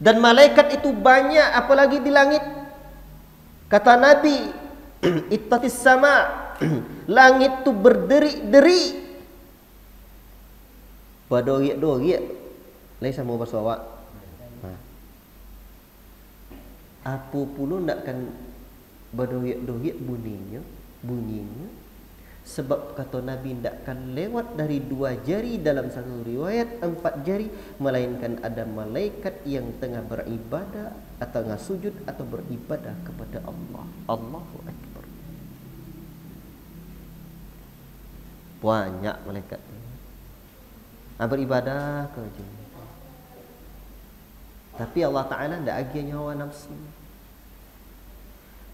Dan malaikat itu banyak, apalagi di langit. Kata Nabi, ittatis sama, langit itu berderi-deri. Berdorik-dorik. Lain sama bahasa awak. Apa pula nakkan berdorik-dorik bunyinya? Sebab kata Nabi takkan lewat dari 2 jari, dalam satu riwayat 4 jari, melainkan ada malaikat yang tengah beribadah atau tengah sujud atau beribadah kepada Allah. Allahu Akbar. Banyak malaikat beribadah ke je. Tapi Allah Ta'ala tidak aginya hawa nafsu.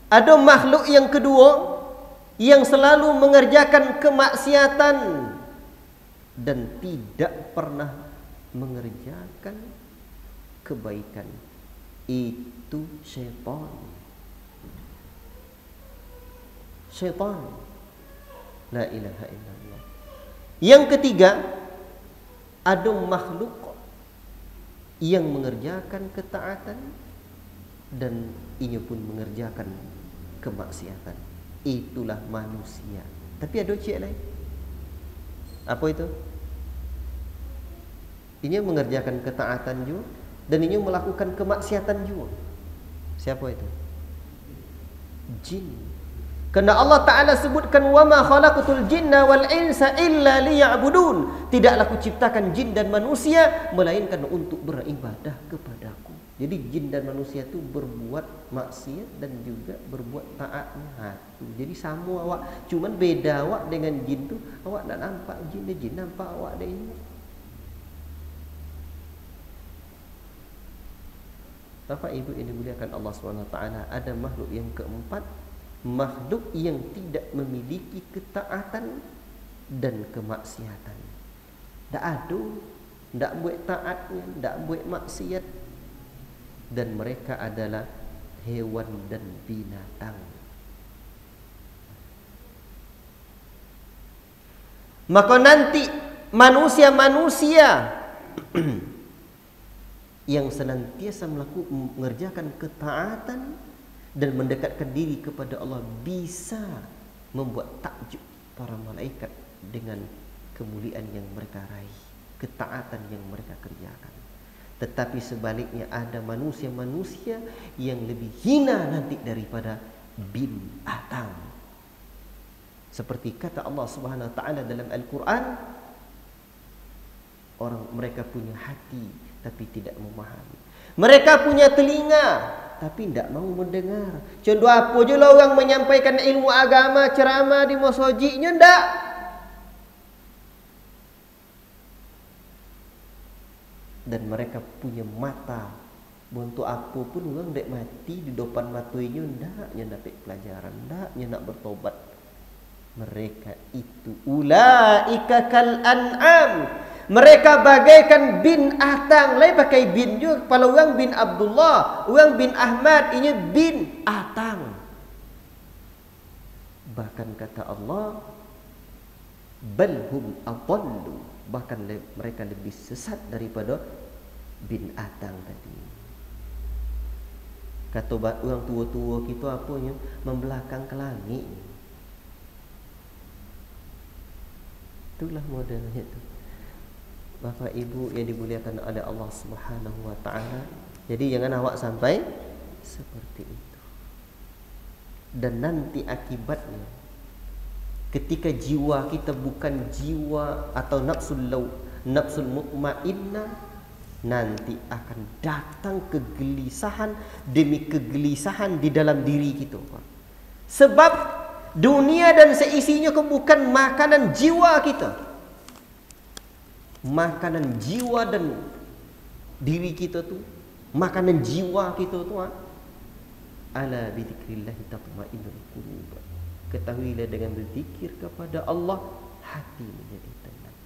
Ada makhluk yang kedua yang selalu mengerjakan kemaksiatan dan tidak pernah mengerjakan kebaikan. Itu syaitan. Syaitan. La ilaha illallah. Yang ketiga, ada makhluk yang mengerjakan ketaatan dan ia pun mengerjakan kemaksiatan. Itulah manusia. Tapi ada cik lain. Apa itu? Ini mengerjakan ketaatan juga dan ini melakukan kemaksiatan juga. Siapa itu? Jin. Karena Allah Ta'ala sebutkan, wa ma khalaqatul jinna wal insa illa liya'budun. Tidaklah aku ciptakan jin dan manusia melainkan untuk beribadah kepadaku. Jadi jin dan manusia itu berbuat maksiat dan juga berbuat taatnya. Jadi sama awak, cuman beda awak dengan jin tu, awak nak nampak jin, dia jin nampak awak dia ini. Bapak Ibu yang dimuliakan Allah SWT, ada makhluk yang keempat, makhluk yang tidak memiliki ketaatan dan kemaksiatan. Tak ada, tak buat taatnya, tak buat maksiat. Dan mereka adalah hewan dan binatang. Maka nanti manusia-manusia yang senantiasa mengerjakan ketaatan dan mendekatkan diri kepada Allah bisa membuat takjub para malaikat dengan kemuliaan yang mereka raih, ketaatan yang mereka kerjakan. Tetapi sebaliknya ada manusia-manusia yang lebih hina nanti daripada binatang. Seperti kata Allah Subhanahu wa taala dalam Al-Quran, orang mereka punya hati tapi tidak memahami. Mereka punya telinga tapi tidak mau mendengar. Contoh apa je lah orang menyampaikan ilmu agama, ceramah di masjidnya ndak. Dan mereka punya mata. Untuk apa pun orang dek mati di depan matanya ndak nya dapat pelajaran, ndak nya nak bertobat. Mereka itu ulaika kal an'am. Mereka bagaikan binatang. Lain pakai bin juga. Kalau orang bin Abdullah, orang bin Ahmad, ini bin atang. Bahkan kata Allah, balhum adallu. Bahkan mereka lebih sesat daripada binatang tadi. Kata orang tua-tua kita apanya? Membelakang ke langit. Itulah modelnya itu. Bapak Ibu yang dimuliakan oleh Allah Subhanahu wa taala. Jadi jangan awak sampai seperti itu. Dan nanti akibatnya, ketika jiwa kita bukan jiwa atau nafsul mutmainnah, nanti akan datang kegelisahan demi kegelisahan di dalam diri kita. Sebab dunia dan seisinya bukan makanan jiwa kita. Makanan jiwa dan diri kita tu, makanan jiwa kita tu, ala bidzikrillah tatma'innul qulub. Ketahuilah dengan berzikir kepada Allah hati menjadi tenang.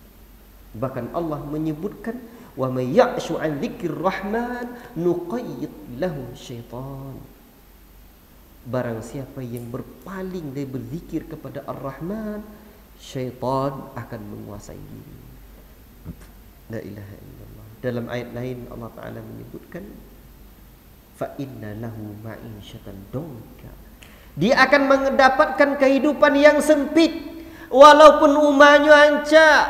Bahkan Allah menyebutkan, wa may ya'shu 'an dzikrir rahman nuqayyid lahu syaitan. Barang siapa yang berpaling dari berzikir kepada Ar-Rahman, syaitan akan menguasai diri. La ilaha illallah. Dalam ayat lain Allah Ta'ala menyebutkan, fa inna lahu ma'isyatan dongka. Dia akan mendapatkan kehidupan yang sempit walaupun umahnya ancak.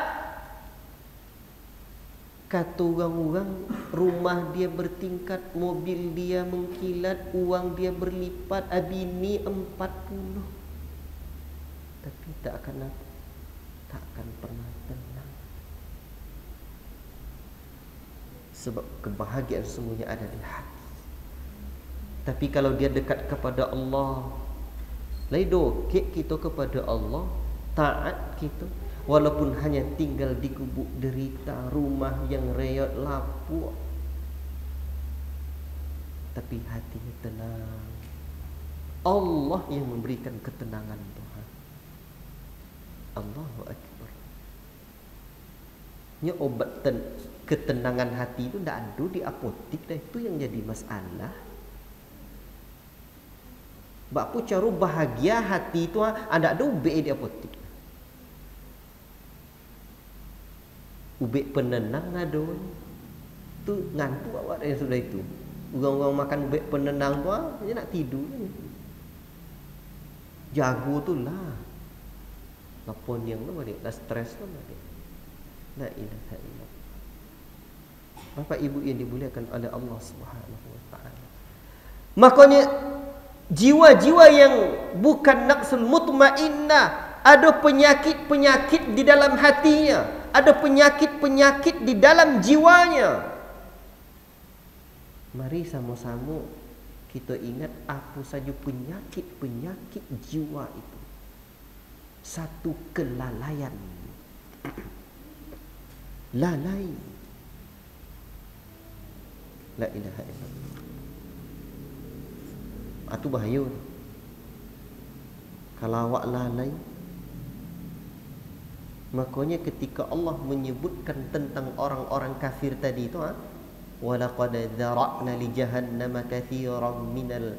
Kata orang-orang, rumah dia bertingkat, mobil dia mengkilat, uang dia berlipat, bini 40. Tapi tak akan pernah tenang. Sebab kebahagiaan semuanya ada di hati. Tapi kalau dia dekat kepada Allah, laidokek kita kepada Allah, taat kita, walaupun hanya tinggal di gubuk derita, rumah yang reot lapuk, tapi hatinya tenang. Allah yang memberikan ketenangan Tuhan. Allahu Akbar. Nya obat ketenangan hati itu tidak ada di apotik dah. Itu yang jadi masalah. Bapak cara bahagia hati itu ada ubek di apotik. Ubek penenang ada. Tu ngantuk awak yang sudah itu. Orang-orang makan ubek penenang tu dia nak tidur. Jago tu lah. Lapon yang tu balik, dah stres tu balik. La ilaha illallah. Bapak ibu yang dimuliakan oleh Allah Subhanahu wa taala. Makanya jiwa-jiwa yang bukan nafsul mutmainnah, ada penyakit-penyakit di dalam hatinya, ada penyakit-penyakit di dalam jiwanya. Mari sama-sama kita ingat apa saja penyakit-penyakit jiwa itu. Satu, kelalaian. Lalai. La ilaha illallah. Itu bahaya. Kalau awak lalai, makanya ketika Allah menyebutkan tentang orang-orang kafir tadi itu, walaqad dzara'na li jahannama katsiran minal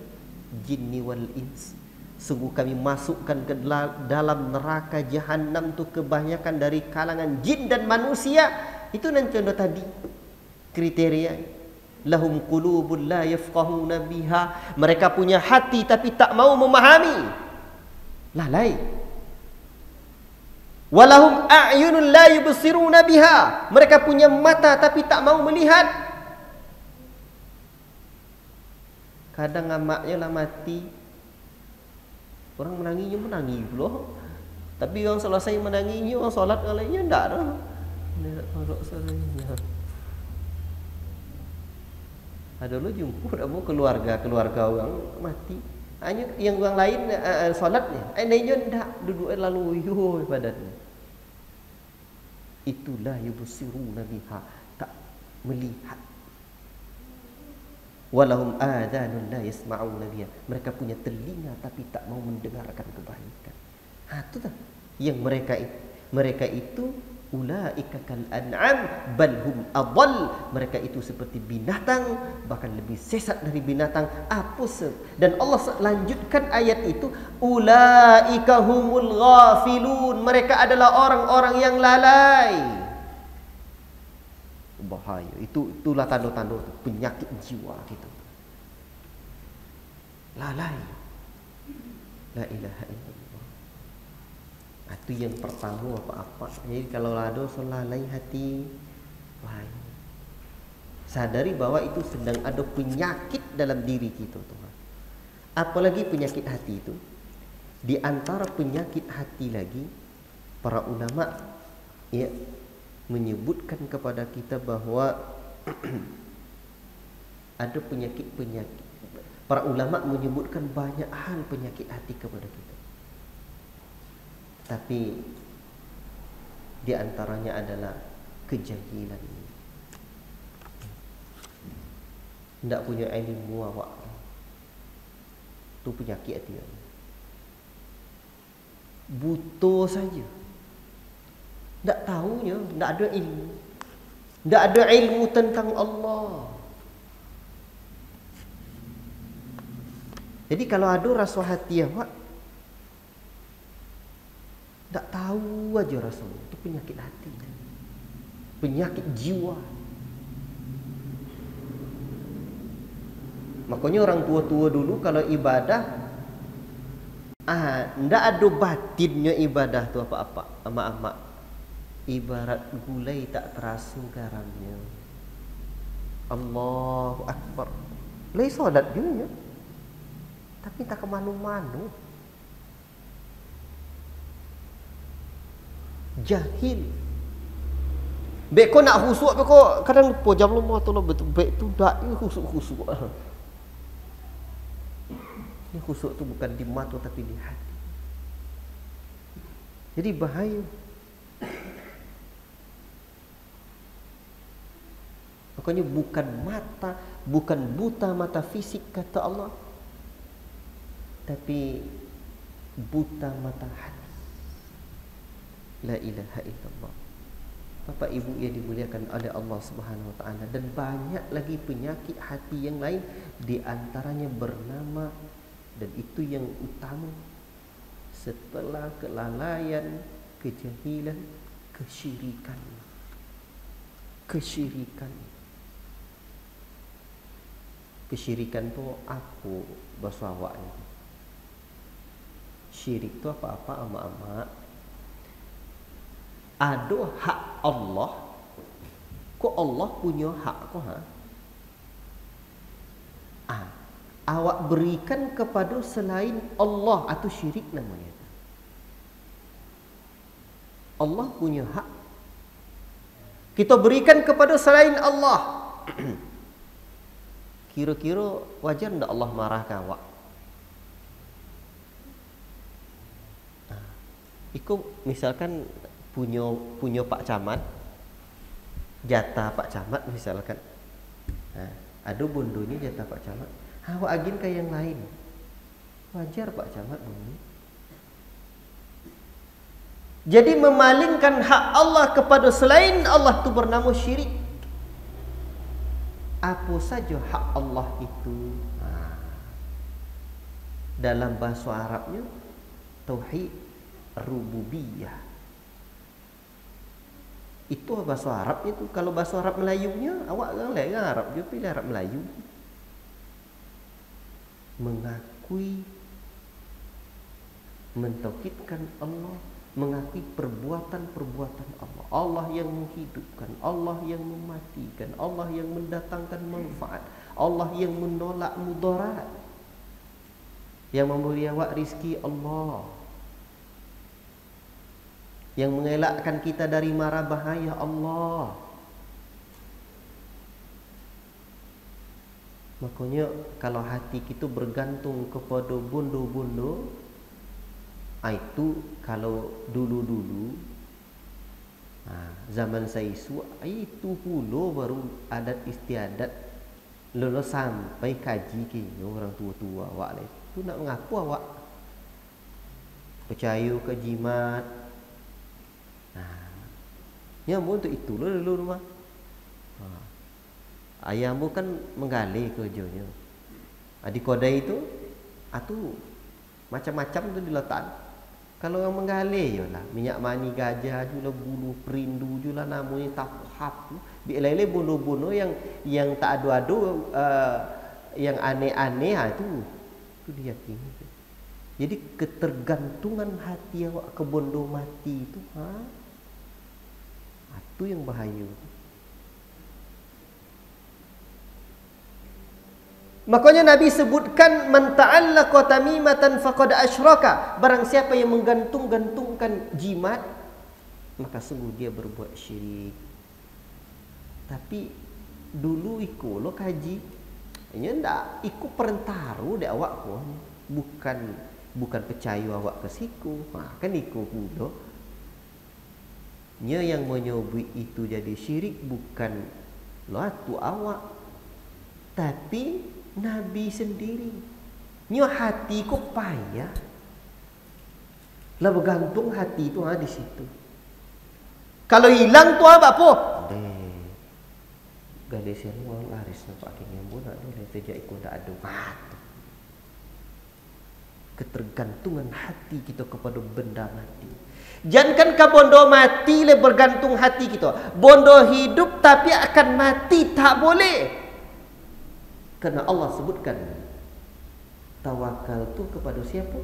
jinni wal ins. Sungguh kami masukkan ke dalam neraka Jahannam tu kebanyakan dari kalangan jin dan manusia. Itu nan contoh tadi kriteria. Lahum qulubun la yafqahuna biha. Mereka punya hati tapi tak mau memahami. Lalai. Walahum a'yunun la yubsiruna biha. Mereka punya mata tapi tak mau melihat. Kadang amaknya lah mati, orang menangis pula. Tapi orang selesai menangisnya, orang solat lainnya enggak dah. Dia tak salahnya. Ada lu jumpa dah keluarga orang mati. Hanya yang orang lain solatnya, lainnya enggak, duduk lalu yo ibadatnya. Itulah yubsiruna biha, tak melihat. Walahum adhanun la yasma'una biha. Mereka punya telinga tapi tak mau mendengarkan kebaikan. Itu dah yang mereka itu ulaika kal an'am bal hum adall. Mereka itu seperti binatang, bahkan lebih sesat dari binatang. Dan Allah lanjutkan ayat itu, ulaika humul ghafilun. Mereka adalah orang-orang yang lalai. Bahaya. Itulah tanda-tanda penyakit jiwa kita. Lalai. La ilaha illallah. Itu yang pertama apa-apa. Jadi kalau ada lalai hati, bahaya. Sadari bahwa itu sedang ada penyakit dalam diri kita, Tuhan. Apalagi penyakit hati itu. Di antara penyakit hati lagi, para ulama menyebutkan kepada kita bahwa ada penyakit-penyakit. Para ulama menyebutkan banyak hal penyakit hati kepada kita. Tapi di antaranya adalah kejahilan. Tidak punya ilmu awak. Itu penyakit hati. Buta saja. Tak tahunya, tak ada ilmu. Tak ada ilmu tentang Allah. Jadi kalau ada rasa hati awak, tak tahu aja rasanya. Itu penyakit hati. Penyakit jiwa. Makanya orang tua-tua dulu kalau ibadah, ndak ada batinnya ibadah tu apa-apa. Amak-amak, ibarat gulai tak terasa garamnya. Allahu Akbar. Lai solat juga, tapi tak ke manu-manu. Jahil. Baik kau nak khusuk, baik kau kadang lupa jam lama tu lah betul. Baik tu dak ni khusuk-khusuk. Ini khusuk tu bukan di mata tapi di hati. Jadi bahaya. Makanya bukan mata, bukan buta mata fisik kata Allah, tapi buta mata hati. La ilaha illallah. Bapak ibu yang dimuliakan oleh Allah Subhanahu wa taala, dan banyak lagi penyakit hati yang lain, di antaranya bernama, dan itu yang utama setelah kelalaian, kejahilan, kesyirikan. Kesyirikan. Kesyirikan tu aku bahasa awak ni. Syirik tu apa-apa amak-amak. Ada hak Allah. Kok Allah punya hak kok awak berikan kepada selain Allah, atau syirik namanya. Allah punya hak kita berikan kepada selain Allah. Kira-kira wajar tak Allah marahkan awak? Ikut misalkan punya Pak Camat, jatah Pak Camat misalkan, ada bondonya jatah Pak Camat, awak agin ke yang lain, wajar Pak Camat bunyi. Jadi memalingkan hak Allah kepada selain Allah itu bernama syirik. Apa saja hak Allah itu, dalam bahasa Arabnya tauhid rububiyah. Itu bahasa Arab itu. Kalau bahasa Arab Melayunya, awak kan lain Arab, dia pilih Arab Melayu. Mengakui, mentauhidkan Allah, mengakui perbuatan-perbuatan Allah. Allah yang menghidupkan, Allah yang mematikan, Allah yang mendatangkan manfaat, Allah yang menolak mudarat, yang memberi awak rizki Allah, yang mengelakkan kita dari mara bahaya Allah. Makanya kalau hati kita bergantung kepada bondo-bondo, itu kalau dulu-dulu zaman saya isu, itu pula baru adat istiadat lolo sampai kaji kini orang tua-tua awak lah. Itu nak mengaku awak percaya ke jimat. Nyambung untuk itu lah dulu rumah. Ayahmu kan menggali kerjanya. Di kodai itu, macam-macam tu diletak. Kalau orang menggali je lah, minyak mani gajah juga, bulu perindu juga, namanya taphap. Bila-bila bunuh-bunuh yang tak adu-adu, yang aneh-aneh, itu diyakini. Jadi ketergantungan hati awak ke bondo mati itu, itu yang bahaya. Makanya Nabi sebutkan, man ta'allaqa tamimatan faqad asyraka. Barang siapa yang menggantung-gantungkan jimat, maka sungguh dia berbuat syirik. Tapi dulu ikut lo kaji, ndak ikut perentaru dek awak pun, bukan percaya awak ke siku. Kan ikut pula. Yang menyebut itu jadi syirik bukan lo tu awak, tapi Nabi sendiri. Nyo hati kok payah. Lah bergantung hati itu di situ. Kalau hilang tu apa? Gale semua laris nampak kini pun ada le sejak ikut tak ada. Ketergantungan hati kita kepada benda mati. Jangan ke bondo mati le bergantung hati kita. Bondo hidup tapi akan mati tak boleh. Karena Allah sebutkan tawakal tu kepada siapa?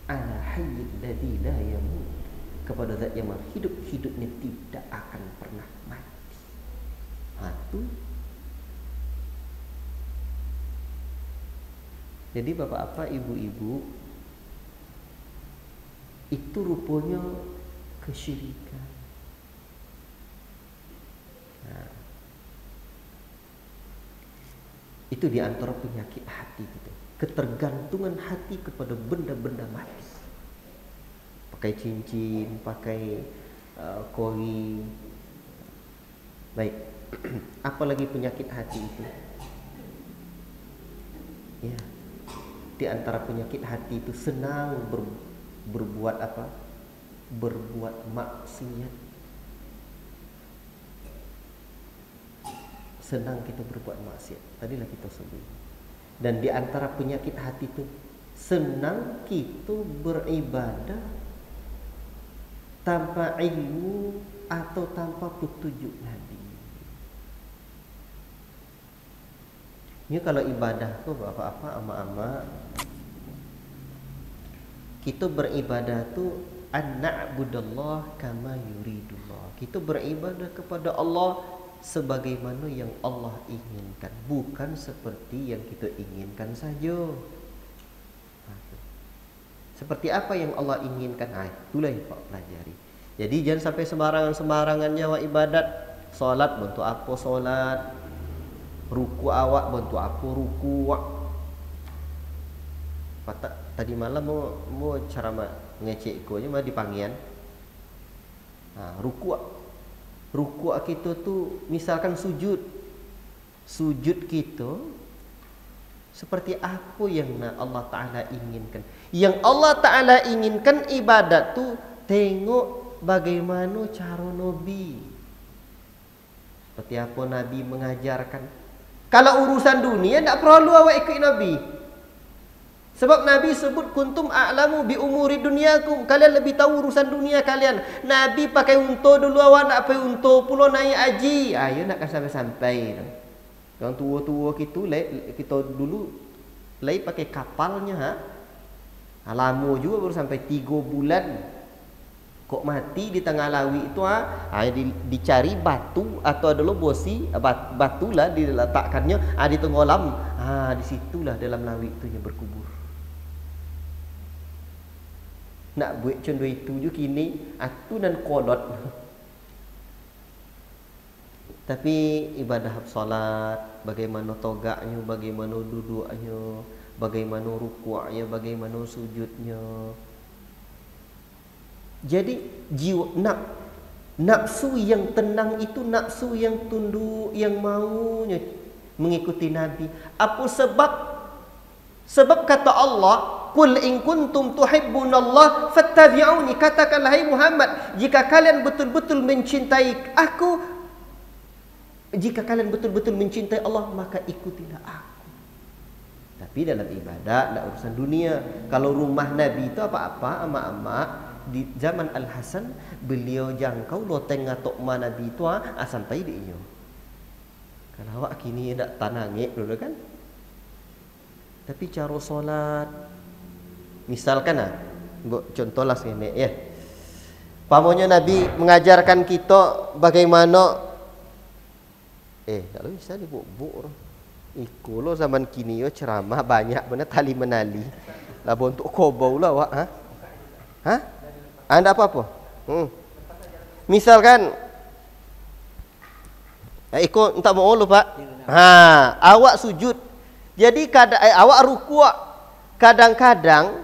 Ala hayyil ladzi la yamut, kepada zat yang hidup, hidupnya tidak akan pernah mati. Tu. Jadi bapak-bapak, ibu-ibu, itu rupanya kesyirikan. Itu di antara penyakit hati kita, ketergantungan hati kepada benda-benda mati. Pakai cincin, pakai kori. Baik. Apalagi penyakit hati itu? Ya. Di antara penyakit hati itu senang berbuat apa? Berbuat maksiat. Senang kita berbuat maksiat. Tadilah kita sebut. Dan di antara penyakit hati itu, senang kita beribadah tanpa ilmu atau tanpa petunjuk Nabi. Ini kalau ibadah tu apa-apa ama-ama, kita beribadah tu an-na'budallah kama yuridullah. Kita beribadah kepada Allah sebagaimana yang Allah inginkan, bukan seperti yang kita inginkan saja. Seperti apa yang Allah inginkan, itulah yang Pak pelajari. Jadi jangan sampai sembarangan-sembarangannya awak ibadat. Solat bentuk apa solat, ruku awak bentuk apa ruku awak. Tadi malam mau cara ngecek ko je mah dipanggil. Ruku kita tu misalkan sujud kita seperti apa yang Allah Ta'ala inginkan. Yang Allah Ta'ala inginkan ibadat tu tengok bagaimana cara Nabi, seperti apa Nabi mengajarkan. Kalau urusan dunia tak perlu awak ikut Nabi, sebab Nabi sebut kuntum a'lamu bi umuri dunyakum, kalian lebih tahu urusan dunia kalian. Nabi pakai unta dulu, awak nak pakai unta pula naik haji. Ya nak sampai-sampai. Yang tua-tua kita dulu lagi pakai kapalnya lama juga baru sampai 3 bulan. Kok mati di tengah laut itu dicari batu atau adalah bosi batulah diletakkannya di tenggelam. Di situlah dalam laut itu yang berkubur. Nak buat contoh itu je kini atu dan kodot. Tapi ibadah salat, bagaimana togaknya, bagaimana duduknya, bagaimana rukuknya, bagaimana sujudnya. Jadi jiwa nafsu yang tenang itu nafsu yang tunduk, yang maunya mengikuti Nabi. Apa sebab? Sebab kata Allah, "Qul in kuntum tuhibbunallah fattabi'uni." Katakanlah hai Muhammad, jika kalian betul-betul mencintai aku, jika kalian betul-betul mencintai Allah, maka ikutilah aku. Tapi dalam ibadah, dalam urusan dunia, kalau rumah Nabi itu apa-apa ama-ama di zaman Al-Hasan, beliau jangkau loteng ngatok ma Nabi itu sampai di iyo. Kalau awak kini tak tanangik dulu kan. Tapi cara solat, misalkan contohlah sini ya. Pamonya Nabi mengajarkan kita bagaimana kalau bisa dibuk-buk. Ikulo zaman kini yo ceramah banyak benar tali menali. Lah untuk kobau lah awak Anda apa-apa? Misalkan ikut tak mau lu Pak. Awak sujud. Jadi awak rukuk. Kadang-kadang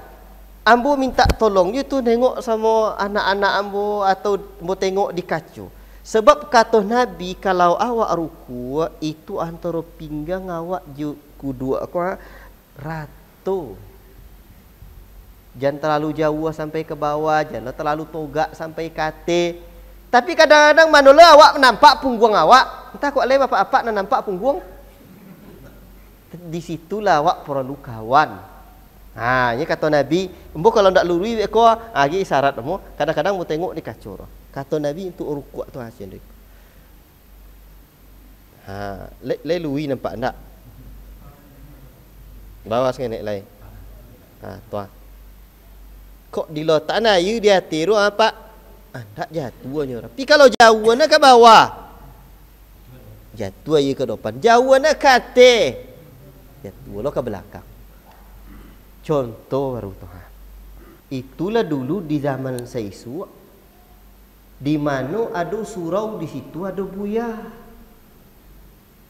ambo minta tolong you tu tengok sama anak-anak ambo atau mau tengok di kacu. Sebab kata Nabi kalau awak rukuk itu antara pinggang awak kudu ratu. Jangan terlalu jauh sampai ke bawah, jangan terlalu togak sampai kate. Tapi kadang-kadang manolah awak nampak punggung awak. Entah kok leh bapak-bapak nampak punggung. Di situlah awak perlu kawan. Ini kata Nabi, embo kalau ndak lurui ko lagi syarat mo, kadang-kadang mau tengok di kacur. Kata Nabi untuk rukuk tu hasil dia. Le lui nampak ndak? Bawa sengenek lain. Tuan. Kok di lotak na you dia tiru apa? Tak jatuhnya. Tapi kalau jauh nak ke bawah. Jatuh you ke depan. Jauh nak ke atas. Jatuh lo ke belakang. Contoh baru Tuhan. Itulah dulu di zaman Saisu, di mana ada surau, di situ ada buaya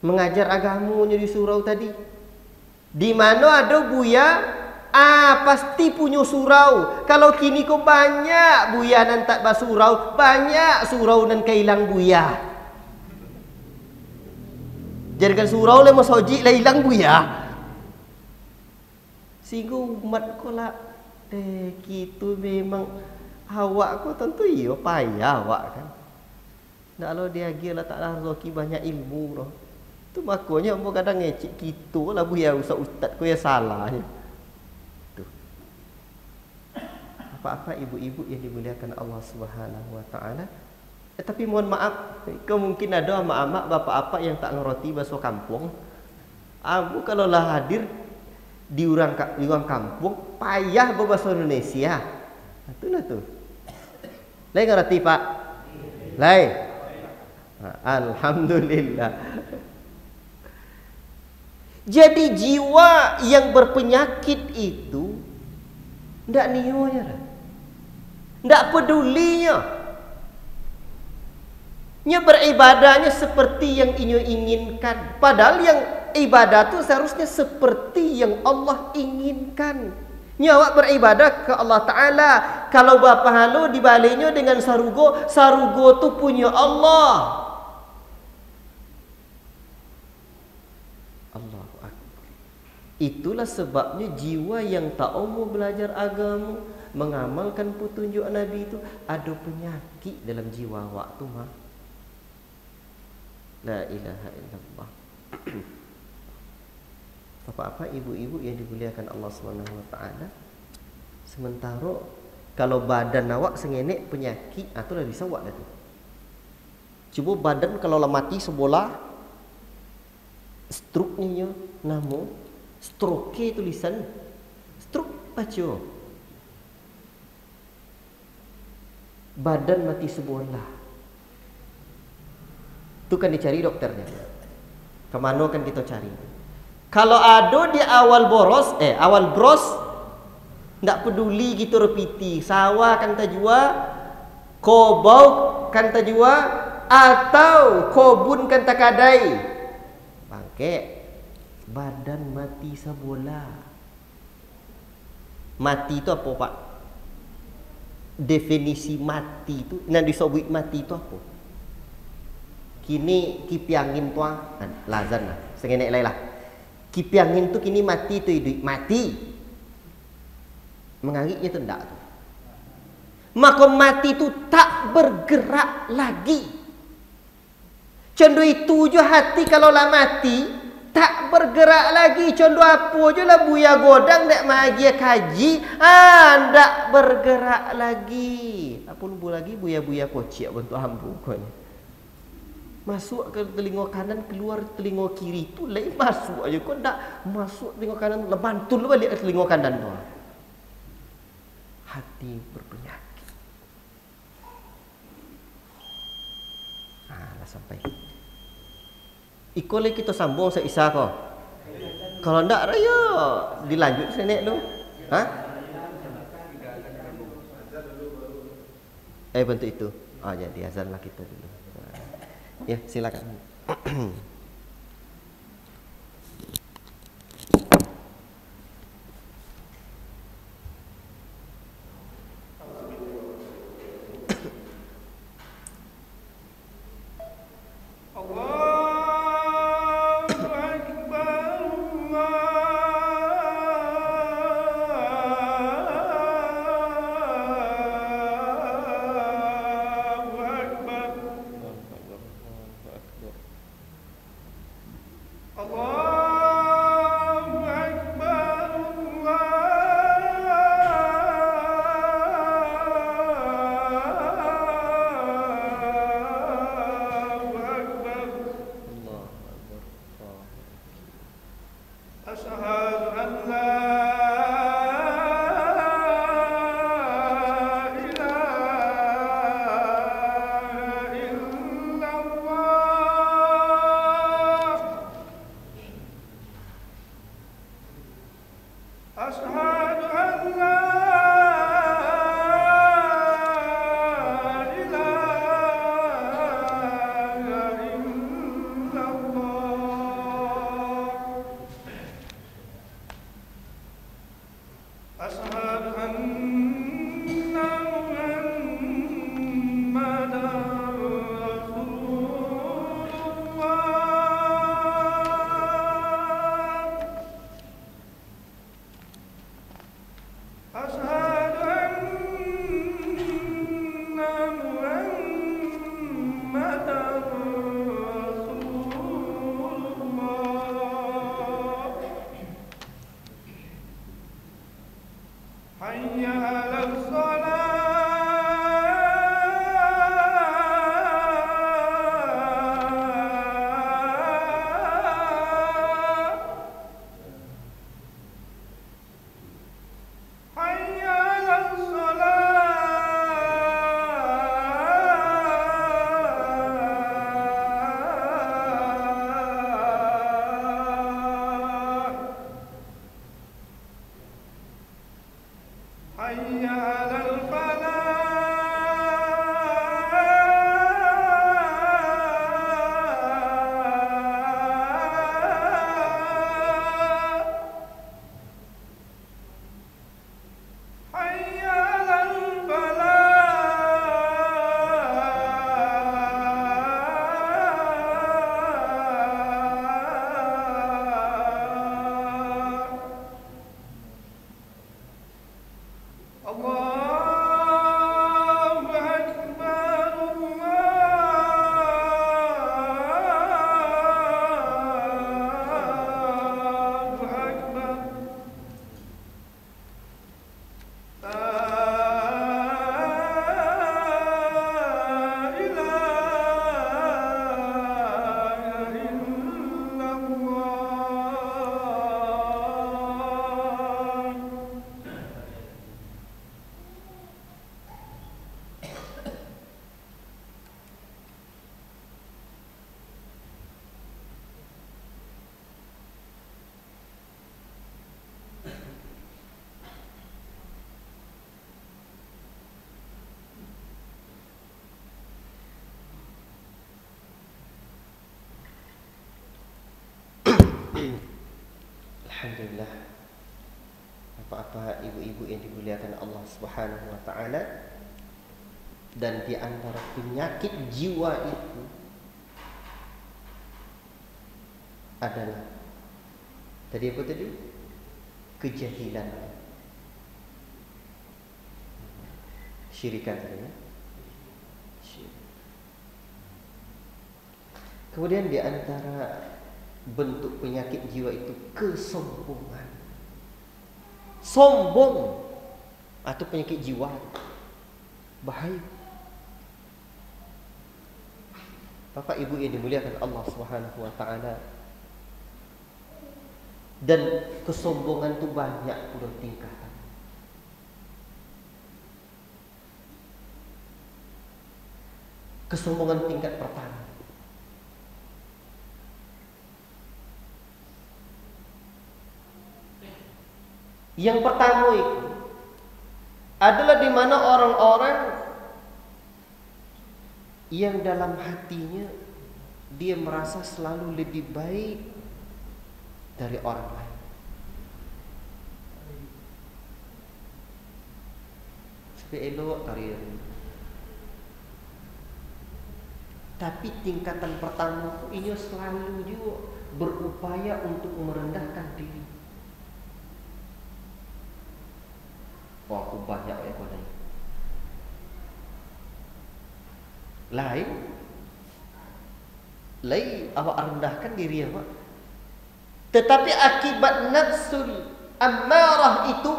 mengajar agamanya di surau tadi. Di mana ada buaya, pasti punya surau. Kalau kini kau banyak buaya nan tak basurau, banyak surau nan kehilang buaya. Jadikan surau le masojik lah hilang buaya. Sehingga umat kau lah, gitu memang awak kau tentu iya payah awak kan. Kalau dia gila tak lah rezeki banyak ilmu roh. Tu makanya ambo kadang ngecek gitu lah buaya ustaz kau ya salahnya. Tu. Apa-apa ibu-ibu yang dimuliakan Allah Subhanahu wa taala. Tapi mohon maaf, mungkin ada amak-amak bapak-bapak yang tak ngerti bahasa kampung. Ambo kalau lah hadir di orang kampung payah berbahasa Indonesia. Itulah tu. Lain ngerti Pak? Lain. Alhamdulillah. Jadi jiwa yang berpenyakit itu ndak nionya, ndak pedulinya. Nya beribadahnya seperti yang inyo inginkan. Padahal yang ibadah itu seharusnya seperti yang Allah inginkan. Nyawa beribadah ke Allah Ta'ala. Kalau berpahala dibaliknya dengan sarugo, sarugo itu punya Allah. Allahu Akbar. Itulah sebabnya jiwa yang tak mau belajar agama, mengamalkan petunjuk Nabi itu, ada penyakit dalam jiwa waktu mah. La ilaha illallah. Apa-apa ibu-ibu yang dimuliakan Allah Subhanahu wa taala. Sementara kalau badan awak sengenek penyakit, tu dah disawak dah tu. Cuba badan kalau lah mati sebola, stroke ni nama stroke tulisan stroke baca. Badan mati sebola. Itu kan dicari dokternya. Kemana kan kita cari? Kalau ada di awal bros, ndak peduli gitu repiti. Sawah kan tajua, kobau kan tajua, atau kobun kan takadai. Bangke, badan mati sabola. Mati itu apa Pak? Definisi mati itu, nak disebut mati itu apa? Kini kipiangin tuang lazan lah sengenek lai lah. Kipiangin tu kini mati tu hidup mati. Mengangiknya tu ndak tu. Maka mati tu tak bergerak lagi. Contoh itu je hati kalau lah mati tak bergerak lagi. Contoh apa je lah buaya godang ndak magia kaji, ndak bergerak lagi. Apa lu lagi buaya-buaya kocik bentuk hambu konya. Masuk ke telinga kanan, keluar telinga kiri. Itu lain masuk aja. Kau tak masuk telinga kanan, lebantul balik ke telinga kanan tu. Hati berpenyakit. Lah sampai. Ikole kita sambung seisa kau. Kalau ndak raya dilanjut senek tu. Bentuk itu. Jadi azanlah kita dulu. Ya, silakan. Alhamdulillah, apa-apa ibu-ibu yang dimuliakan Allah Subhanahu wa taala, dan di antara penyakit jiwa itu adalah tadi apa tadi? Kejahilan. Syirikan tadi ya. Kemudian di antara bentuk penyakit jiwa itu kesombongan. Sombong atau penyakit jiwa bahaya. Bapak Ibu yang dimuliakan Allah Subhanahu wa taala, dan kesombongan itu banyak pula tingkatan. Kesombongan tingkat pertama, yang pertama itu adalah di mana orang-orang yang dalam hatinya dia merasa selalu lebih baik dari orang lain. Supaya elok karya. Tapi tingkatan pertama ini selalu juga berupaya untuk merendahkan diri. Wah, aku banyak ya kau ni. Lain awak rendahkan diri awak. Tetapi akibat nafsul ammarah itu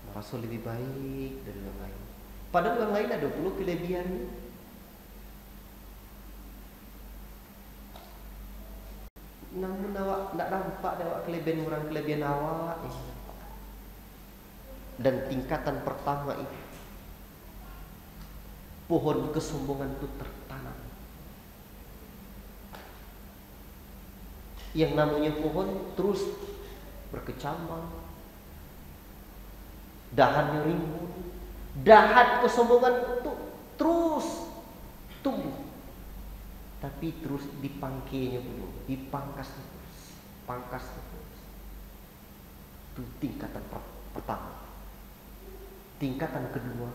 merasa lebih baik dari orang lain. Padahal orang lain ada pula kelebihannya. namun awak tak nampak awak kelebihan awak. Dan tingkatan pertama itu pohon kesombongan itu tertanam. Yang namanya pohon terus berkecambang, dahannya rimbun, dahan kesombongan itu terus tumbuh, tapi terus dipangkainya dulu, dipangkas terus, pangkas terus. Itu tingkatan pertama. Tingkatan kedua,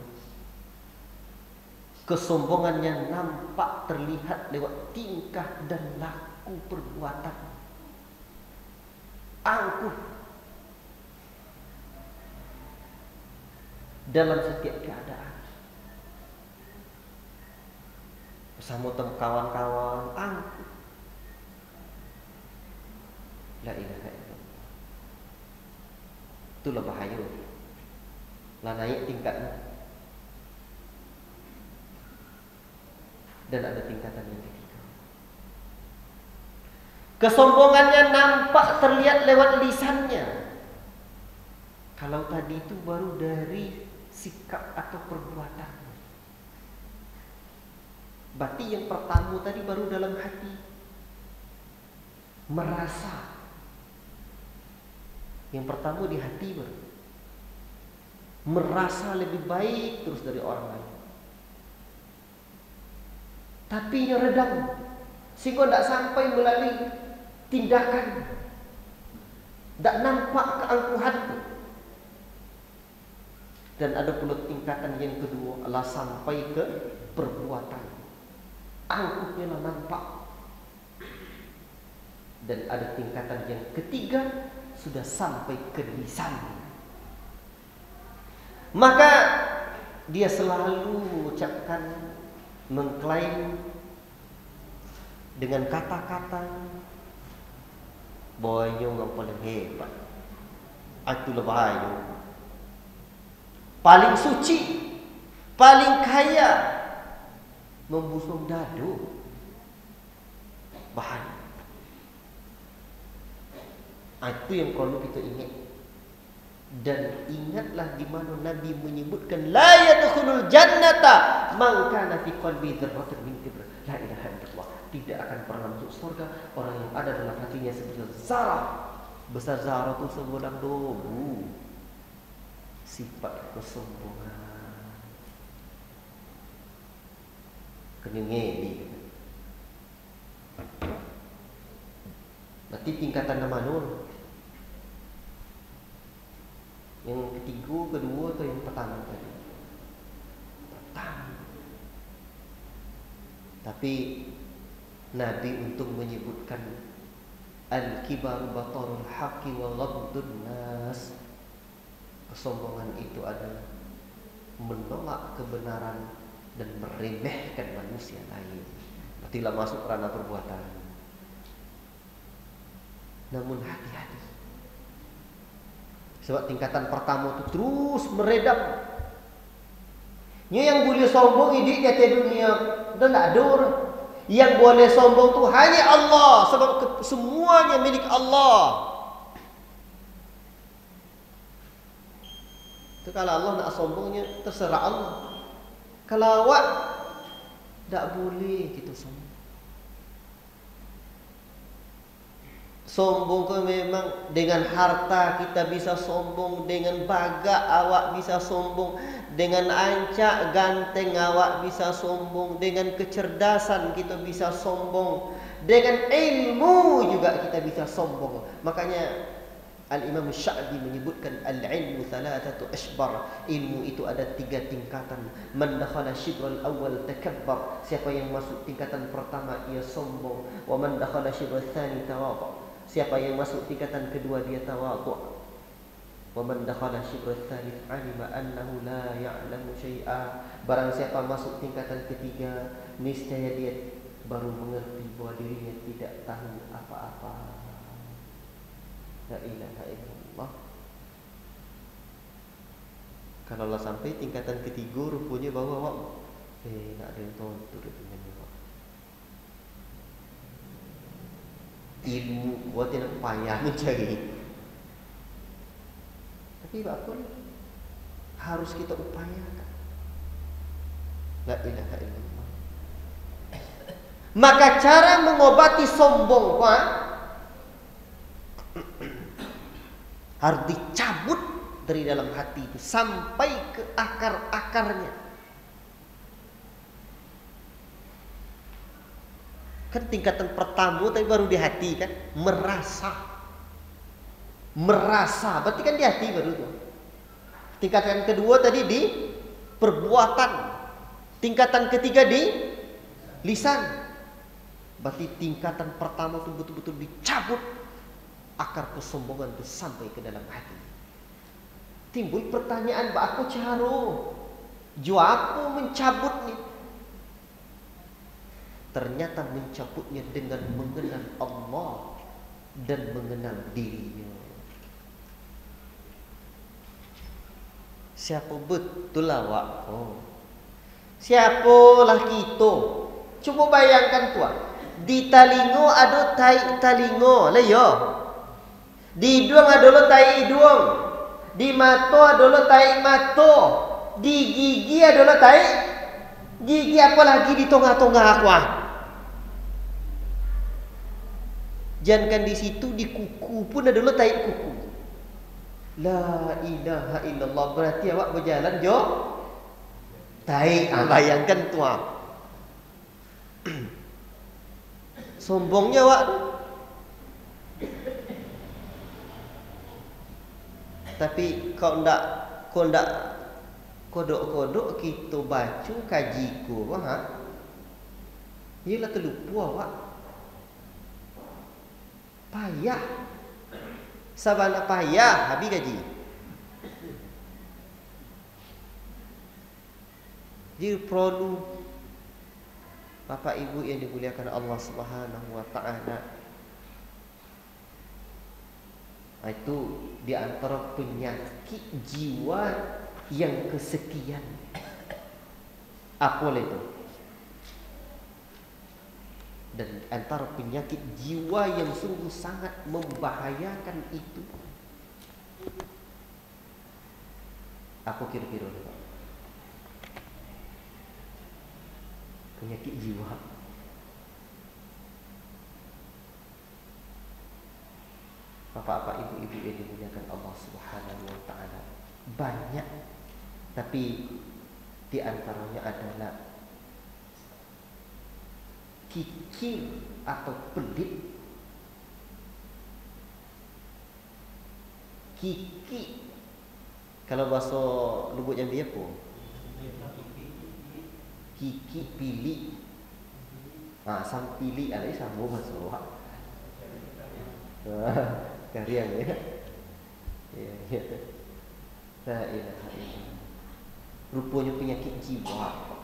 kesombongannya nampak terlihat lewat tingkah dan laku perbuatan. Angkuh dalam setiap keadaan. Bersama kawan-kawan, angkuh. La ilaha illallah. Itulah bahaya. Lah naik tingkatnya. Dan ada tingkatan yang ketiga. Kesombongannya nampak terlihat lewat lisannya. Kalau tadi itu baru dari sikap atau perbuatan. Berarti yang pertama tadi baru dalam hati. Merasa. Yang pertama di hati baru. Merasa lebih baik terus dari orang lain. Tapi yang redam, sehingga tidak sampai melalui tindakan, tidak nampak keangkuhan. Dan ada pula tingkatan yang kedua adalah sampai ke perbuatan. Angkuhnya lah nampak. Dan ada tingkatan yang ketiga sudah sampai ke lisan. Maka dia selalu mengucapkan, mengklaim dengan kata-kata bahwa yang paling hebat, itulah bahaya, paling suci, paling kaya, membusung dadu, bahaya. Itu yang perlu kita ingat. Dan ingatlah di mana Nabi menyebutkan la yadkhulul jannata man kana fi qalbi dzarratun min kibr. La ilaha illallah. Tidak akan pernah masuk surga orang yang ada dalam hatinya sebesar zarah. Besar zarah itu sebulan dobu. Sifat kesombongan. Kenyengeli. Berarti tingkatan nama nur. Yang ketiga, kedua atau yang pertama tadi? Pertama. Tapi Nabi untuk menyebutkan al-kibar batarul haqqi wa ghamdun nas. Kesombongan itu adalah menolak kebenaran dan meremehkan manusia lain. Berarti lah masuk ranah perbuatan. Namun hati-hati. Sebab tingkatan pertama itu terus meredam. Yang boleh sombong ini di dunia dan tak ada orang. Yang boleh sombong itu hanya Allah, sebab semuanya milik Allah. Itu kalau Allah nak sombongnya terserah Allah. Kalau awak tak boleh kita sombong. Sombong ke memang dengan harta kita bisa sombong, dengan bagak awak bisa sombong, dengan ancak ganteng awak bisa sombong, dengan kecerdasan kita bisa sombong, dengan ilmu juga kita bisa sombong. Makanya Al-Imam Sya'bi menyebutkan al-ilmu thalathatu ashbar. Ilmu itu ada 3 tingkatan. Man dakhala shibral awal takabbar. Siapa yang masuk tingkatan pertama ia sombong. Wa man dakhala shibral tsani tawadhu. Siapa yang masuk tingkatan kedua dia tawadhu. Wa man dakhala shibral tsalits 'alima annahu la ya'lamu syai'a. Barang siapa masuk tingkatan ketiga, niscaya dia baru mengerti bahwa dirinya tidak tahu apa-apa. La ilaha illallah. Kalau Allah sampai tingkatan ketiga rupanya bawa awak nak ada yang tahu tu dengan awak. ilmu gua tidak payah mencari. Tapi apa harus kita upayakan. La ilaha illallah. Maka cara mengobati sombong harus dicabut dari dalam hati itu sampai ke akar-akarnya. Kan tingkatan pertama tadi baru di hati kan, merasa berarti kan di hati baru tuh. Tingkatan kedua tadi di perbuatan, tingkatan ketiga di lisan. Berarti tingkatan pertama tuh betul-betul dicabut akar kesombongan itu sampai ke dalam hati. Timbul pertanyaan, apa cara jawab mencabut nih? Ternyata mencabutnya dengan mengenal Allah dan mengenal dirinya. Siapa betul awak? Siapalah kita? Coba bayangkan tuan. Di talingo ada tai talingo lah yo. Di hidung ada tai hidung. Di mata ada tai mata. Di gigi ada tai gigi, apalagi di tengah-tengah aku. Jangankan di situ, di kuku pun ada tai kuku. La ilaha illallah, berarti awak berjalan jo tai. Bayangkan tuan. Sombongnya awak. Tapi kau ndak kodok-kodok kita baca kaji ku, ialah terlupa awak. Payah. Sabana payah habis gaji. Jadi perlu Bapak Ibu yang dimuliakan Allah Subhanahu wa taala. Itu di antara penyakit jiwa yang kesekian. Apa itu? Dan antara penyakit jiwa yang sungguh sangat membahayakan itu, apa kira-kira? Penyakit jiwa. Bapak-bapak, ibu-ibu yang dimuliakan Allah Subhanahu wa taala, banyak, tapi di antaranya adalah kikir atau pelit. Kiki kalau bahasa Lubuk Jambi apa? Kiki pilih. Sang pilih ada sama bahasa Wak. Karya ya. Ya. La ilaha illallah. Rupanya penyakit jiwa.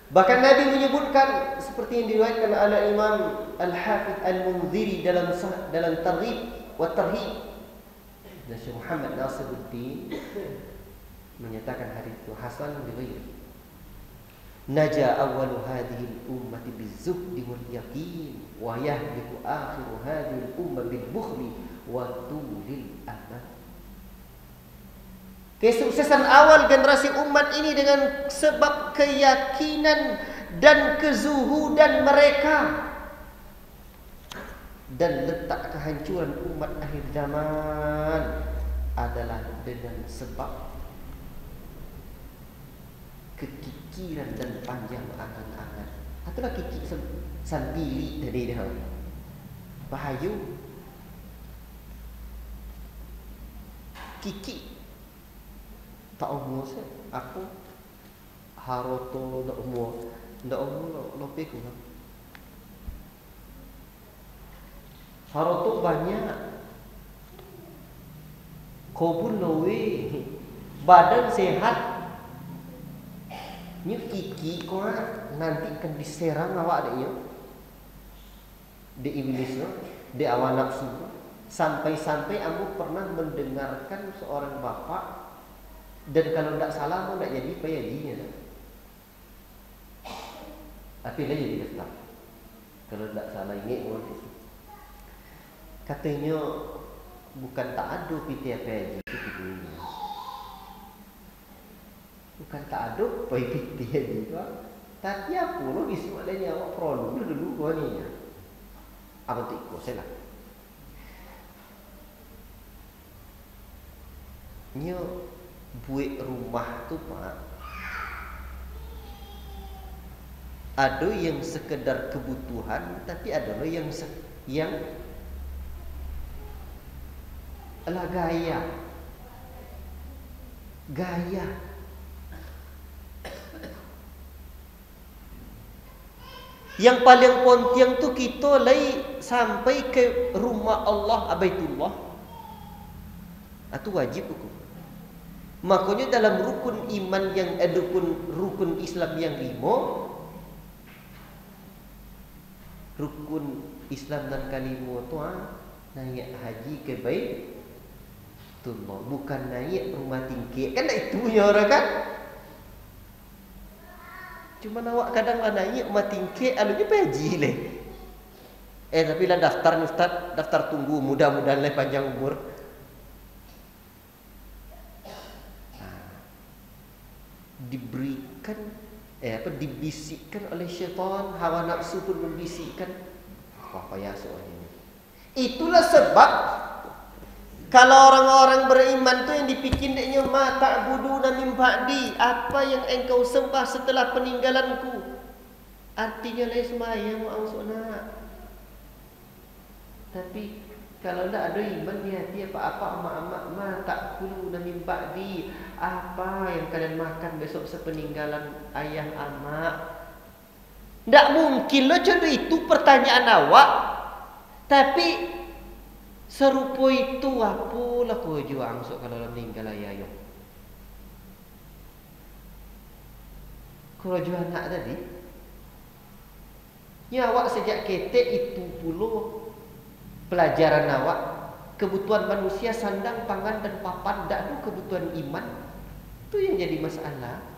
Bahkan Nabi menyebutkan seperti yang diriwayatkan oleh Imam Al-Hafidh Al-Munziri dalam Targhib wa Tarhib. Dan Syekh Muhammad Nasiruddin menyatakan hadis itu hasan bi ghairi. Naja awwalu hadhihi al-ummati biz-zuhdi wal yaqin wa yahliku akhiru hadhihi al-ummah bil-bukhli wa tulil amal. Kesuksesan awal generasi umat ini dengan sebab keyakinan dan kezuhudan mereka, dan letak kehancuran umat akhir zaman adalah dengan sebab kekikiran dan panjang angan-angan. Itulah kikik sambili dari dia. Bahayu kikik tak umur saya. Aku haroto tak umur lebih kurang. Haroto banyak. Kau pun lowe badan sehat. Ni kiki kau nanti akan diserang awak adanya. Di iblisnya, di awal nafsu. Sampai-sampai aku pernah mendengarkan seorang bapak, dan kalau tidak salah aku tidak jadi PYD-nya. Tapi dia jadi Islam. Kalau tidak salah ini Katanya bukan tak ada PTF haji itu dunia. Bukan tak ada PT haji itu. Tapi apa lo isi maknanya awak perlu dulu gua ni. Apa tu ikut saya lah. Nya buat rumah tu pak. Ada yang sekedar kebutuhan, tapi ada yang adalah gaya. Yang paling penting tu kita sampai ke rumah Allah Baitullah. Itu wajib hukum. Makanya dalam rukun iman yang ada pun rukun Islam yang 5, rukun Islam dan kalima tu naik haji ke Baitullah, bukan naik rumah tinggi. Kan tak itunya orang kan? Cuma awak kadang lah naik rumah tinggi alunya haji leh. Tapi lah daftar Ustaz, daftar tunggu, mudah-mudahan lah panjang umur. Diberikan dibisikkan oleh syaitan, hawa nafsu pun membisikkan apa ya soalnya. Itulah sebab kalau orang-orang beriman tu yang dipikir deknya ma ta'buduna min ba'di, apa yang engkau sembah setelah peninggalanku. Artinya lain sembahyang maksudna. Tapi kalau tidak ada iman di hati, apa-apa amak-amak ma ta'kuluna min ba'di, apa yang kalian makan besok sepeninggalan ayah amak. Tidak mungkin loh jodoh itu pertanyaan awak. Tapi serupa itu apalah kau juang sok kalau meninggal ayah ayah. Kalau jual anak tadi, ya awak sejak ketek itu puluh pelajaran awak. Kebutuhan manusia sandang, pangan dan papan, tak ada kebutuhan iman. Itu yang jadi masalah.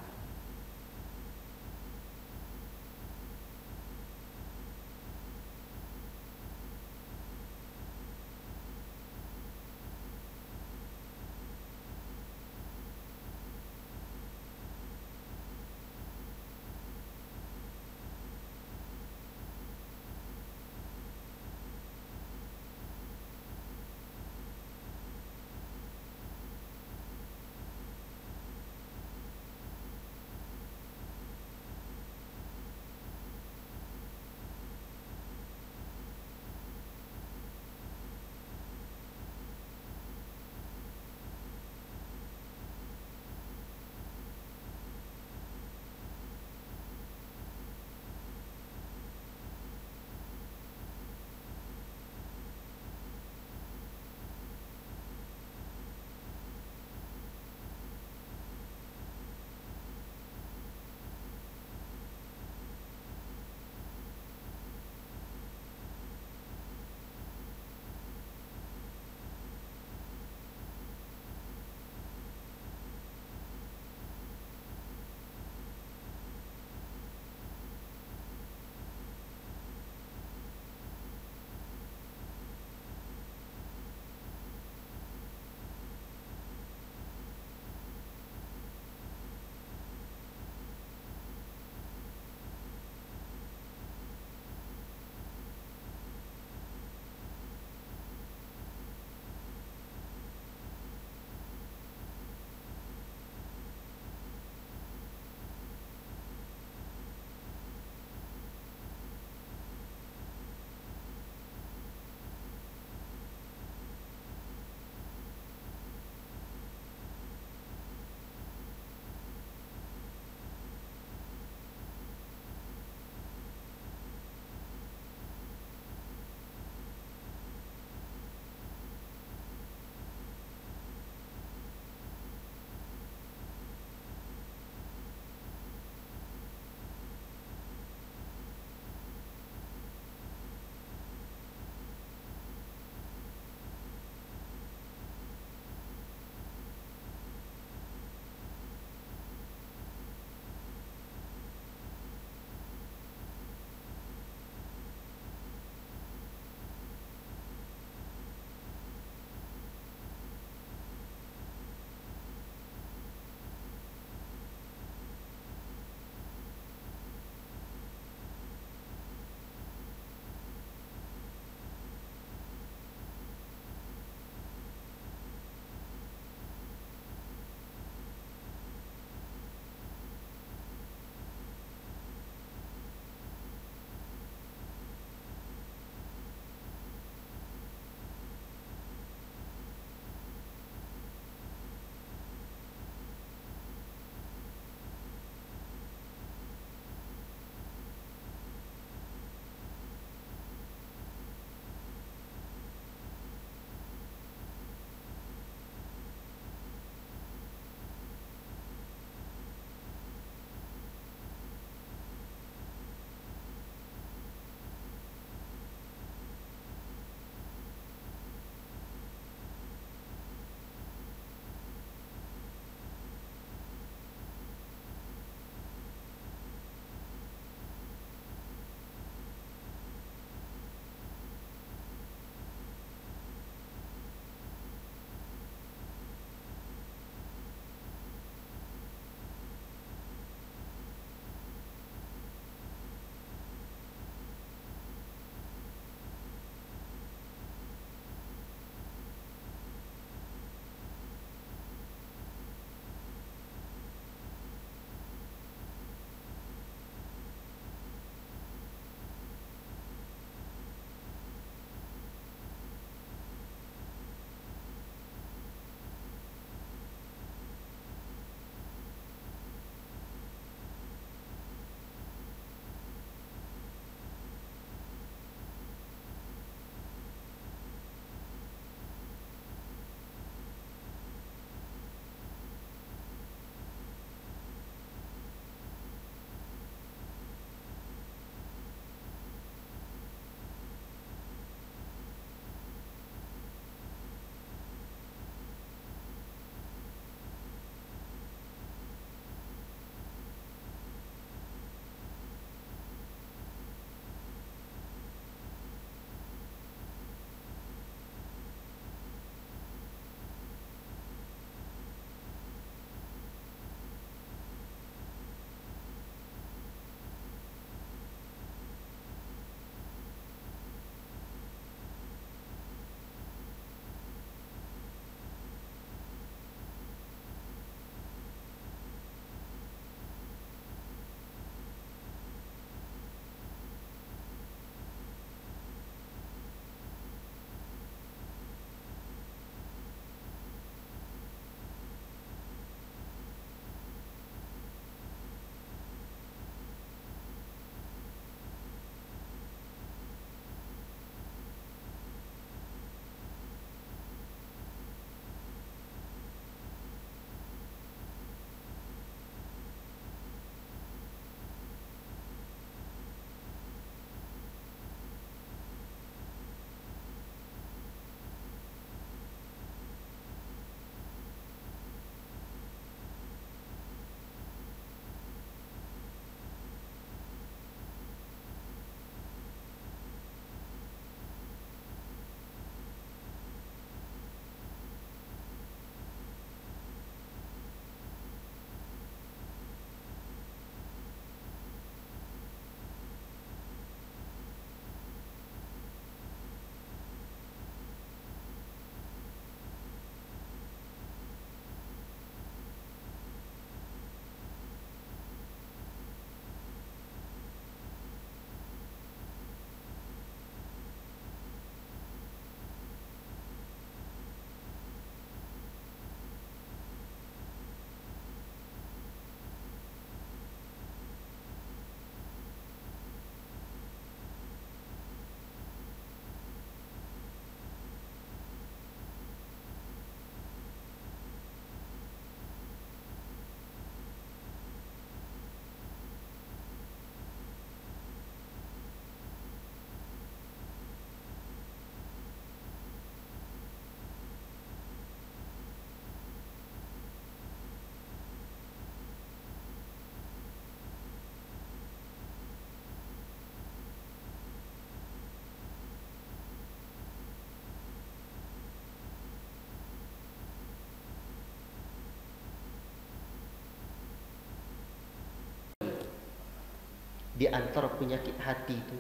Di antara penyakit hati itu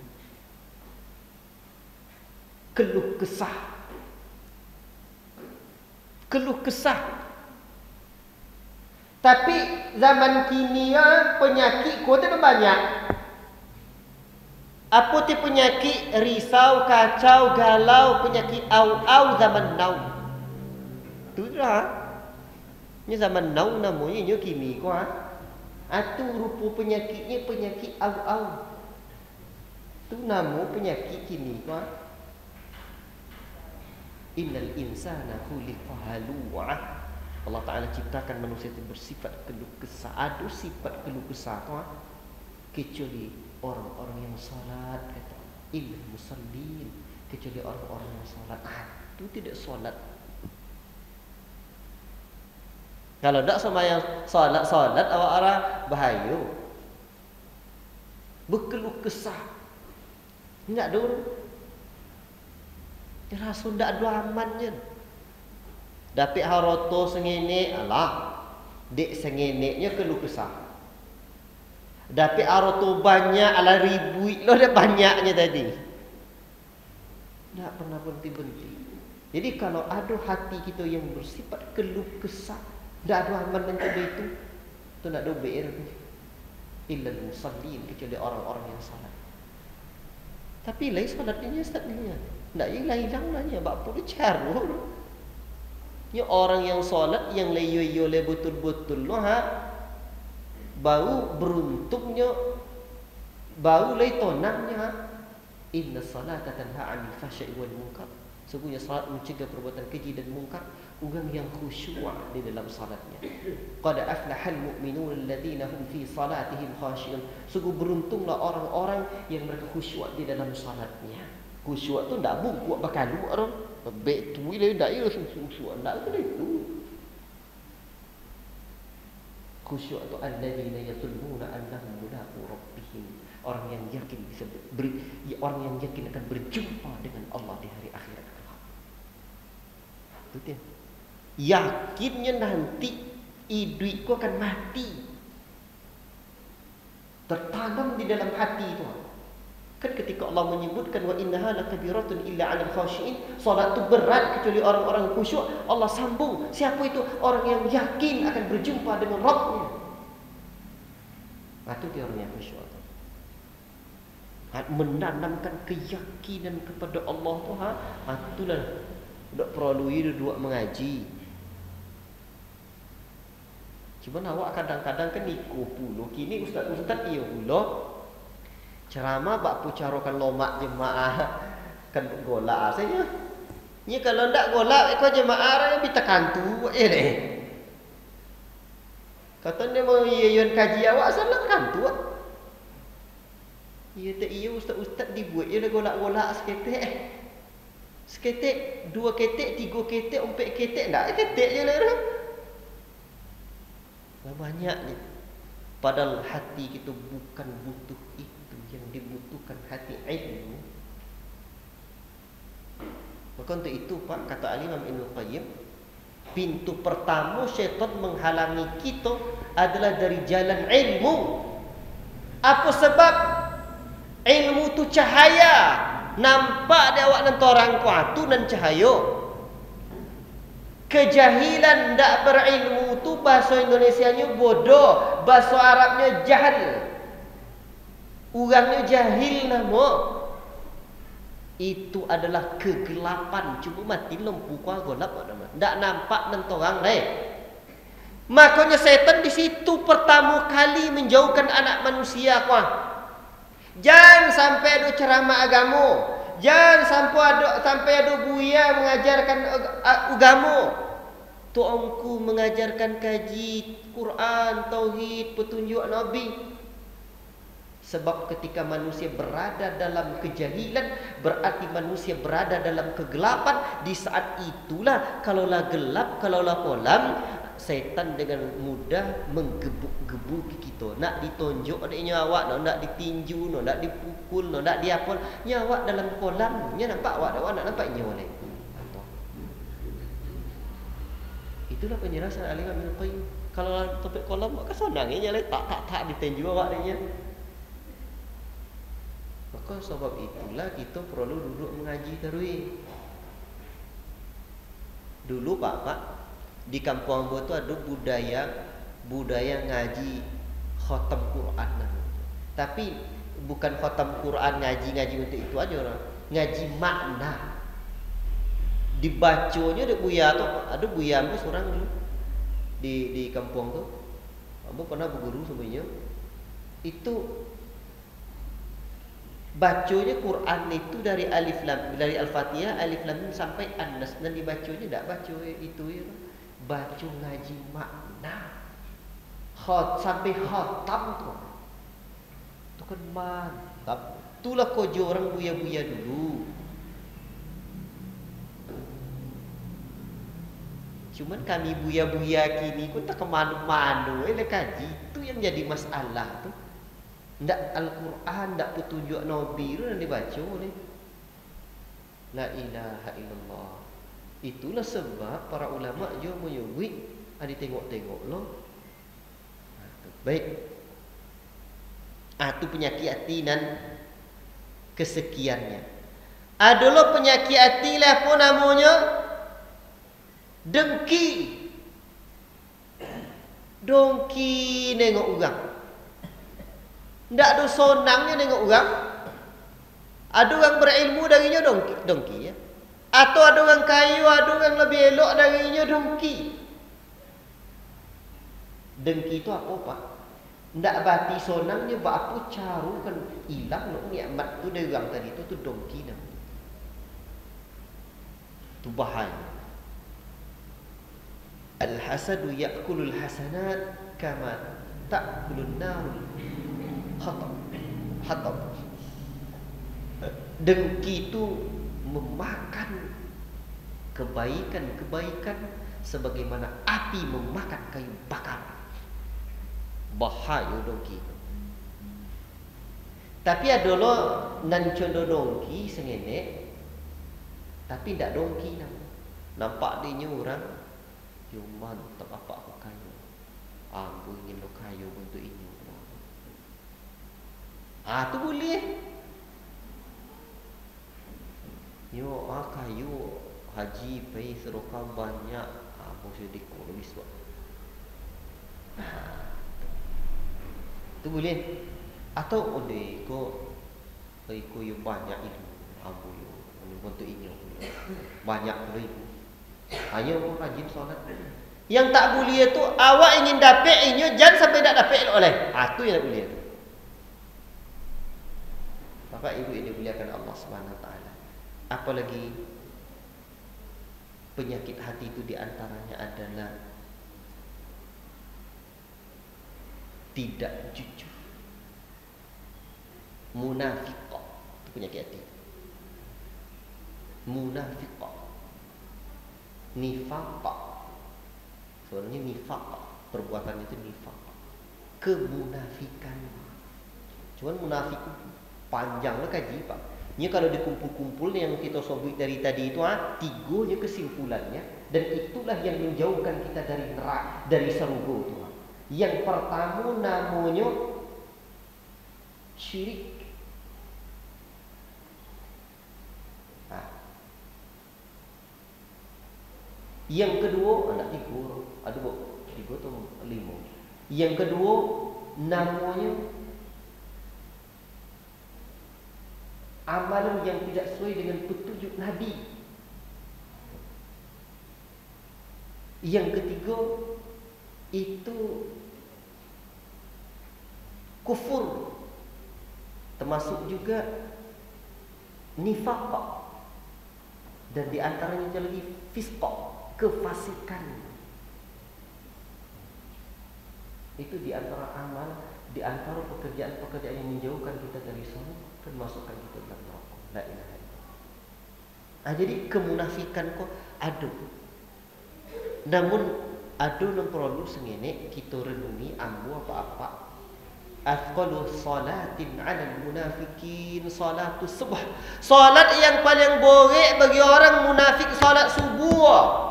keluh kesah. Keluh kesah. Tapi zaman kini penyakit kau tu banyak. Apa tu penyakit risau, kacau, galau, penyakit au zaman now. Tu dah. Ni zaman now namanya nyo kini kau Atu rupa penyakitnya penyakit au. Tu nama penyakit kini kau Innal insana khuliqa halu'a. Allah Ta'ala ciptakan manusia itu bersifat keluh kesah. Ada sifat keluh kesah kecuali orang-orang yang salat, kata illal musallin, kecuali orang-orang yang salat. Itu tidak salat. Kalau tak sembahyang salat awak arah bahaya. Berkeluh kesah. Enggak dulu. Rasa ndak ada amannya. Dapat haroto sengene alah. Dek sengeneknya keluh kesah. Dapat haroto banyak ala ribu lo dah banyaknya tadi. Tak pernah berhenti-henti. Jadi kalau ada hati kita yang bersifat keluh kesah, ndak ada aman dengan itu, tu nak dober illal musallin, kecuali orang-orang yang salat. Tapi lain salatnya Ustaz ni. Tak hilang-hilang lah ni. Bapa dia carut. Ni orang yang solat, yang leyo-yo le betul-betul lo bau beruntungnya, bau le tonangnya. Inna salata tanha 'anil fahsya'i wal munkar. Sesungguhnya salat mencegah perbuatan keji dan mungkar. Orang yang khusyuk di dalam salatnya. Qad aflahal mu'minun alladhina hum fi salatihim khashi'un. Sungguh beruntunglah orang-orang yang mereka khusyuk di dalam salatnya. Khusyuk tu tak buat bakalu orang. Bebek tu dia tak ya khusyuk tak kena itu. Khusyuk tu alladzina yatulluna annahum mulaqu rabbihim. Orang yang yakin bisa orang yang yakin akan berjumpa dengan Allah di hari akhirat kelak. Itu dia. Yakinnya nanti duitku akan mati. Tertanam di dalam hati itu. Kan ketika Allah menyebutkan wa innaha lakabiratun illa 'alal khashiin, solat itu berat kecuali orang-orang khusyuk. Allah sambung, siapa itu? Orang yang yakin akan berjumpa dengan Rabb-Nya. Itu dia orang yang khusyuk. Menanamkan keyakinan kepada Allah tu itulah tak perlu duduk mengaji. Cuma awak kadang-kadang kan ikut pula. Kini ustaz-ustaz iya pula ceramah bak pucarokan lomak jemaah kan golak saja. Ni kalau ndak golak ikut jemaah yang bitakan tu ni. Kata dia mau yeyon kaji awak salah kan tu. Ya tak iya ustaz-ustaz dibuat dia golak-golak seketik. Seketik, 2 ketik, 3 ketik, 4 ketik ndak ketik je lah. Banyak ni. Padahal hati kita bukan butuh itu. Yang dibutuhkan hati ilmu. Maka untuk itu Pak, kata Al-Imam Ibnu Qayyim, pintu pertama syaitan menghalangi kita adalah dari jalan ilmu. Apa sebab? Ilmu tu cahaya. Nampak dia awak nanti orang kuatu dan cahaya. Kejahilan tak berilmu tu bahasa Indonesianya bodoh, bahasa Arabnya jahil. Orangnya jahil nama. Itu adalah kegelapan. Cuba mati lampu kau gelap nama. Tak nampak nanti orang lain. Makanya setan di situ pertama kali menjauhkan anak manusia kau. Jangan sampai ada ceramah agama. Jangan sampai ada buaya mengajarkan agama. Tuanku mengajarkan kaji Quran, tauhid, petunjuk Nabi. Sebab ketika manusia berada dalam kejahilan, berarti manusia berada dalam kegelapan. Di saat itulah, kalaulah gelap, kalaulah kolam, setan dengan mudah menggebuk-gebuki kita. Nak ditonjok adiknya awak, nak ditinju, nak dipukul, nak diapol. Nyawa dalam kolam, nya nampak awak nak nampak nyawa lain. Itulah penjelasan Al-Imam Ibnu Qayyim. Kalau topik kolam, maka senangnya nyalai tak ditinju awak adiknya. Maka sebab itulah kita perlu duduk mengaji terus. Dulu Pak, di kampung gua tu ada budaya ngaji khatam Quran namanya. Tapi bukan khatam Quran ngaji untuk itu aja orang. Ngaji makna. Dibacanya ada buya tu, ada buya tu seorang dulu di kampung tu. Ambo pernah berguru sebenarnya. Itu bacanya Quran itu dari alif lam, dari Al-Fatihah, alif lam mim sampai An-Nas, dan dibacanya tak baca itu ya. Baca ngaji makna. Sampai khatam tu. Tu kan mantap. Itulah kojo orang buya-buya dulu. Cuman kami buya-buya kini pun tak kemana-mana. Kaji itu yang jadi masalah tu. Ndak Al-Quran, ndak petunjuk Nabi tu yang dibaca ni. La ilaha illallah. Itulah sebab para ulama juga menyebut ada tengok-tengok loh. Baik. Tu penyakit hati dan kesekiannya. Adalah penyakit hati lah apa namanya? Dengki. Dongki nengok orang. Ndak ada sonangnya nengok orang. Ada orang berilmu darinya dongki ya. Atau ada orang kayu, ada orang lebih elok darinya dongki. Dengki itu apa Pak? Ndak bati sonangnya buat apa caru kan hilang nak nikmat tu dari orang tadi tu dongki namanya. Tu bahaya. Al-hasadu ya'kulul hasanat kama ta'kulun narul hatab. Dengki itu memakan kebaikan sebagaimana api memakan kayu bakar. Bahaya dongki. Tapi adalah nan condo dongki sengenek, tapi ndak dongki nampak dia orang. Yo mantap apa aku kayu. Aku ingin lo kayu untuk ini. Tu boleh. Yo kayu haji pai seroka banyak. Bosyo dikor lebih sebab. Tu boleh. Atau ode ko yo banyak itu. Abu yo untuk ini. Banyak ribu. Hanya orang rajin solat. Yang tak boleh tu awak ingin dapat inyo jangan sampai tak dapat oleh. Tu yang tak boleh tu. Bapak Ibu yang dimuliakan Allah Subhanahu Wa Taala. Apalagi penyakit hati itu diantaranya adalah tidak jujur. Munafiqah itu penyakit hati. Munafiqah. Nifaq. Sebenarnya nifaq, perbuatan itu nifaq. Kemunafikan. Cuman munafik panjanglah kaji Pak. Ini kalau dikumpul-kumpul yang kita sebut dari tadi itu tiganya kesimpulannya, dan itulah yang menjauhkan kita dari neraka, dari surga itu. Yang pertama namanya syirik. Yang kedua, anak tiga atau 5. Yang kedua namanya amalan yang tidak sesuai dengan petunjuk Nabi. Yang ketiga itu kufur, termasuk juga nifaq, dan di antaranya lagi fisq, kefasikan. Itu di antara amal, di antara pekerjaan-pekerjaan yang menjauhkan kita dari surga dan masukkan kita dalam neraka. La ilaha illallah. Jadi kemunafikan kok ada. Namun ada yang perlu sengene kita renungi ambu apa-apa. Afqalu salatin 'alal munafikin salatus subh. Salat yang paling borek bagi orang munafik salat subuh.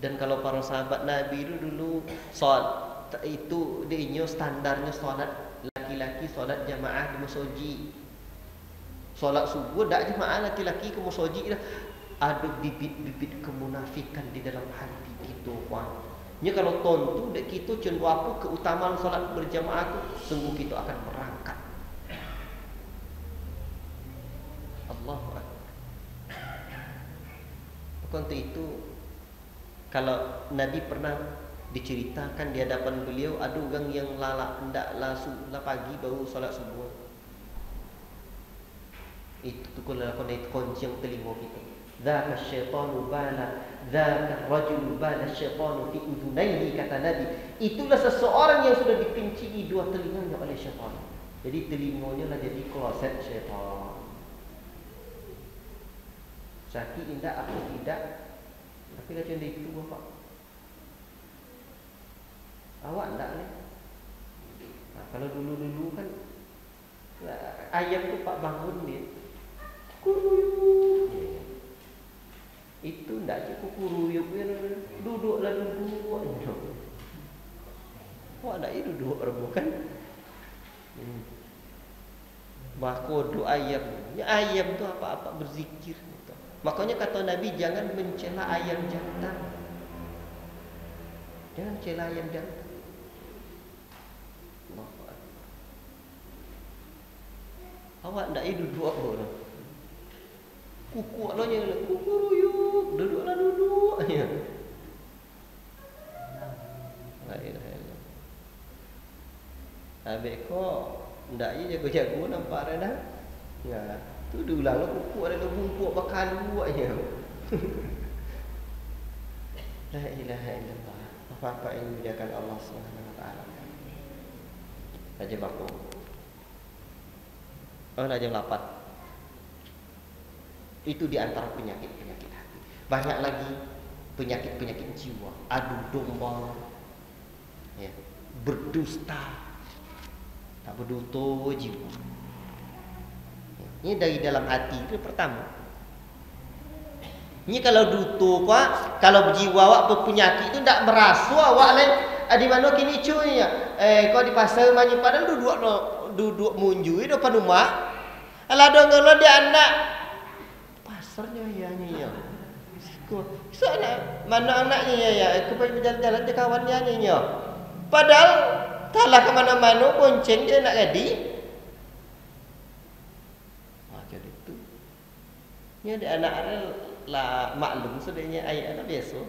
Dan kalau para sahabat Nabi itu dulu itu dia standarnya solat laki-laki solat jamaah di masjid. Solat subuh dak jemaah laki-laki ke masjid dah. Ada bibit-bibit kemunafikan di dalam hati kita, puan. Nya kalau tontu dak kita cenderung apa keutamaan solat berjamaah tu, sungguh kita akan merangkak. Allahu akbar. Untuk itu kalau Nabi pernah diceritakan di hadapan beliau ada orang yang lalak hendaklah pagi baru solat subuh. Itu tu kalau lakon itu koncing telinga kita. Dzaka syaitanu bala, dzaka rajul bala syaitanu fi udunaihi, kata Nabi. Itulah seseorang yang sudah dipinci dua telinganya oleh syaitan. Jadi telinganya lah jadi kloset syaitan. Sakit indah aku tidak. Tapi macam itu bapak. Awak enggak ni. Nah, kalau dulu-dulu kan ayam tu pak bangun dia. Kuruyuk. Itu ndak je kuruyuk dia duduklah duduk. Awak ndak duduk rebu kan? Mahkodo ayam. Ya, ayam tu apa-apa berzikir. Makanya kata Nabi jangan mencela ayam jantan. Jangan cela ayam jantan. Awak ndak duduk apa? Kuku lo nya kuku ruyuk, duduklah duduk. Ya. La ilaha illallah. Habis kok ndak jago-jago nampak dah. Ya, tu dulang lo kuku ada bumpuk makan buat je. La ilaha illallah. Apa-apa yang dimuliakan Allah Subhanahu wa taala. Aja baku. Oh, dah jam 8. Itu di antara penyakit-penyakit hati. Banyak lagi penyakit-penyakit jiwa. Adu domba, ya, berdusta, tak berduto jiwa. Ini dari dalam hati itu pertama. Ini kalau duto pak, kalau berjiwa awak berpenyakit itu tak merasa awak lain. Di mana kini cuy ya? Kau di pasar maju padahal duduk munjui depan rumah. Alah dong kalau dia anak pasarnya ya. Soalnya mana anaknya ya? Kepada berjalan-jalan dia kawannya ya. Padahal talah ke mana-mana bonceng dia nak jadi. Jadi itu. Ni ada anak lah maklum sedenya ayat anak biasa.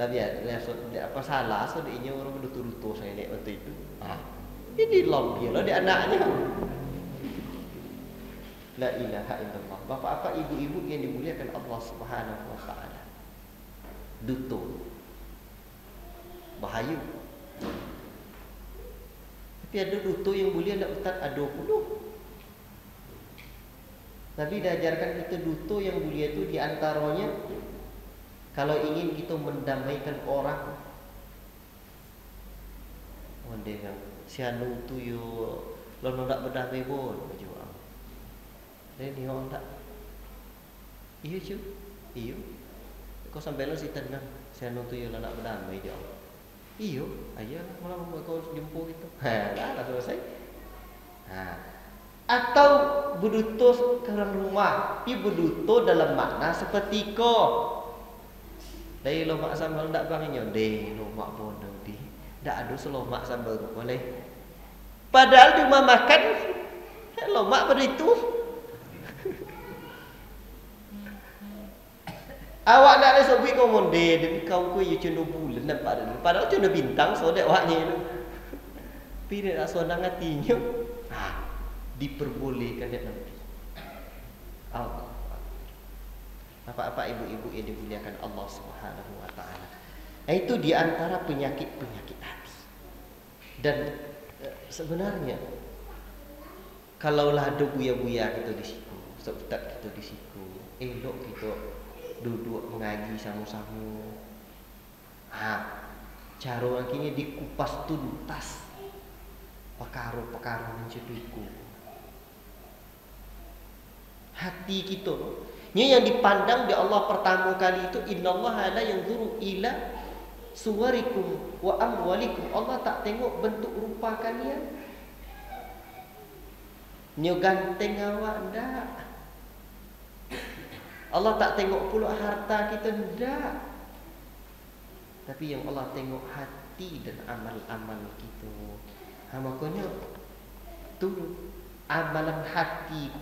Lah biasa apa salah sedenya orang berdutu-dutu saya lihat waktu itu. Ini lobby lah dia anaknya. La ilaha illallah. Bapak-bapak, ibu-ibu yang dimuliakan Allah Subhanahu wa taala. Duto. Bahaya. Tapi ada duto yang mulia nak ustaz ada 20. Nabi dah ajarkan kita duto yang mulia itu di antaranya kalau ingin kita mendamaikan orang. Oh dia si anu tu yo lo nak berdamai pun baju am. Dia ni orang tak. Iya cu. Iyo. Kau sampai lo si tenang. Si anu tu yo nak berdamai dia. Iyo, ayah malam kau jumpa gitu. Dah selesai. Atau berduto ke rumah. Tapi berduto dalam makna seperti kau. Dari lomak sambal ndak bangnya, deh lomak bodoh di. Ndak ada selomak sambal boleh. Padahal di rumah makan lomak beritu. Awak nak ada sobik kau monde, tapi kau you cendol bulan nampak dah. Padahal cendol bintang so dek awaknya itu. Pilih nak sonang hatinya. Diperbolehkan dia nanti. Allah. Bapak-bapak, ibu-ibu yang dimuliakan Allah Subhanahu wa taala. Itu di antara penyakit-penyakit hati. Dan sebenarnya kalaulah ada buya-buya kita di situ, ustaz kita di situ, elok kita duduk mengaji sama-sama. Cara orang kini dikupas tuntas perkara-perkara macam itu. Hati kita ni yang dipandang di Allah pertama kali itu innallaha la yanzuru ila suwarikum wa amwalikum. Allah tak tengok bentuk rupa kalian. Nyo ganteng awak ndak. Allah tak tengok pula harta kita ndak. Tapi yang Allah tengok hati dan amal-amal kita. Makanya tu amalan hati,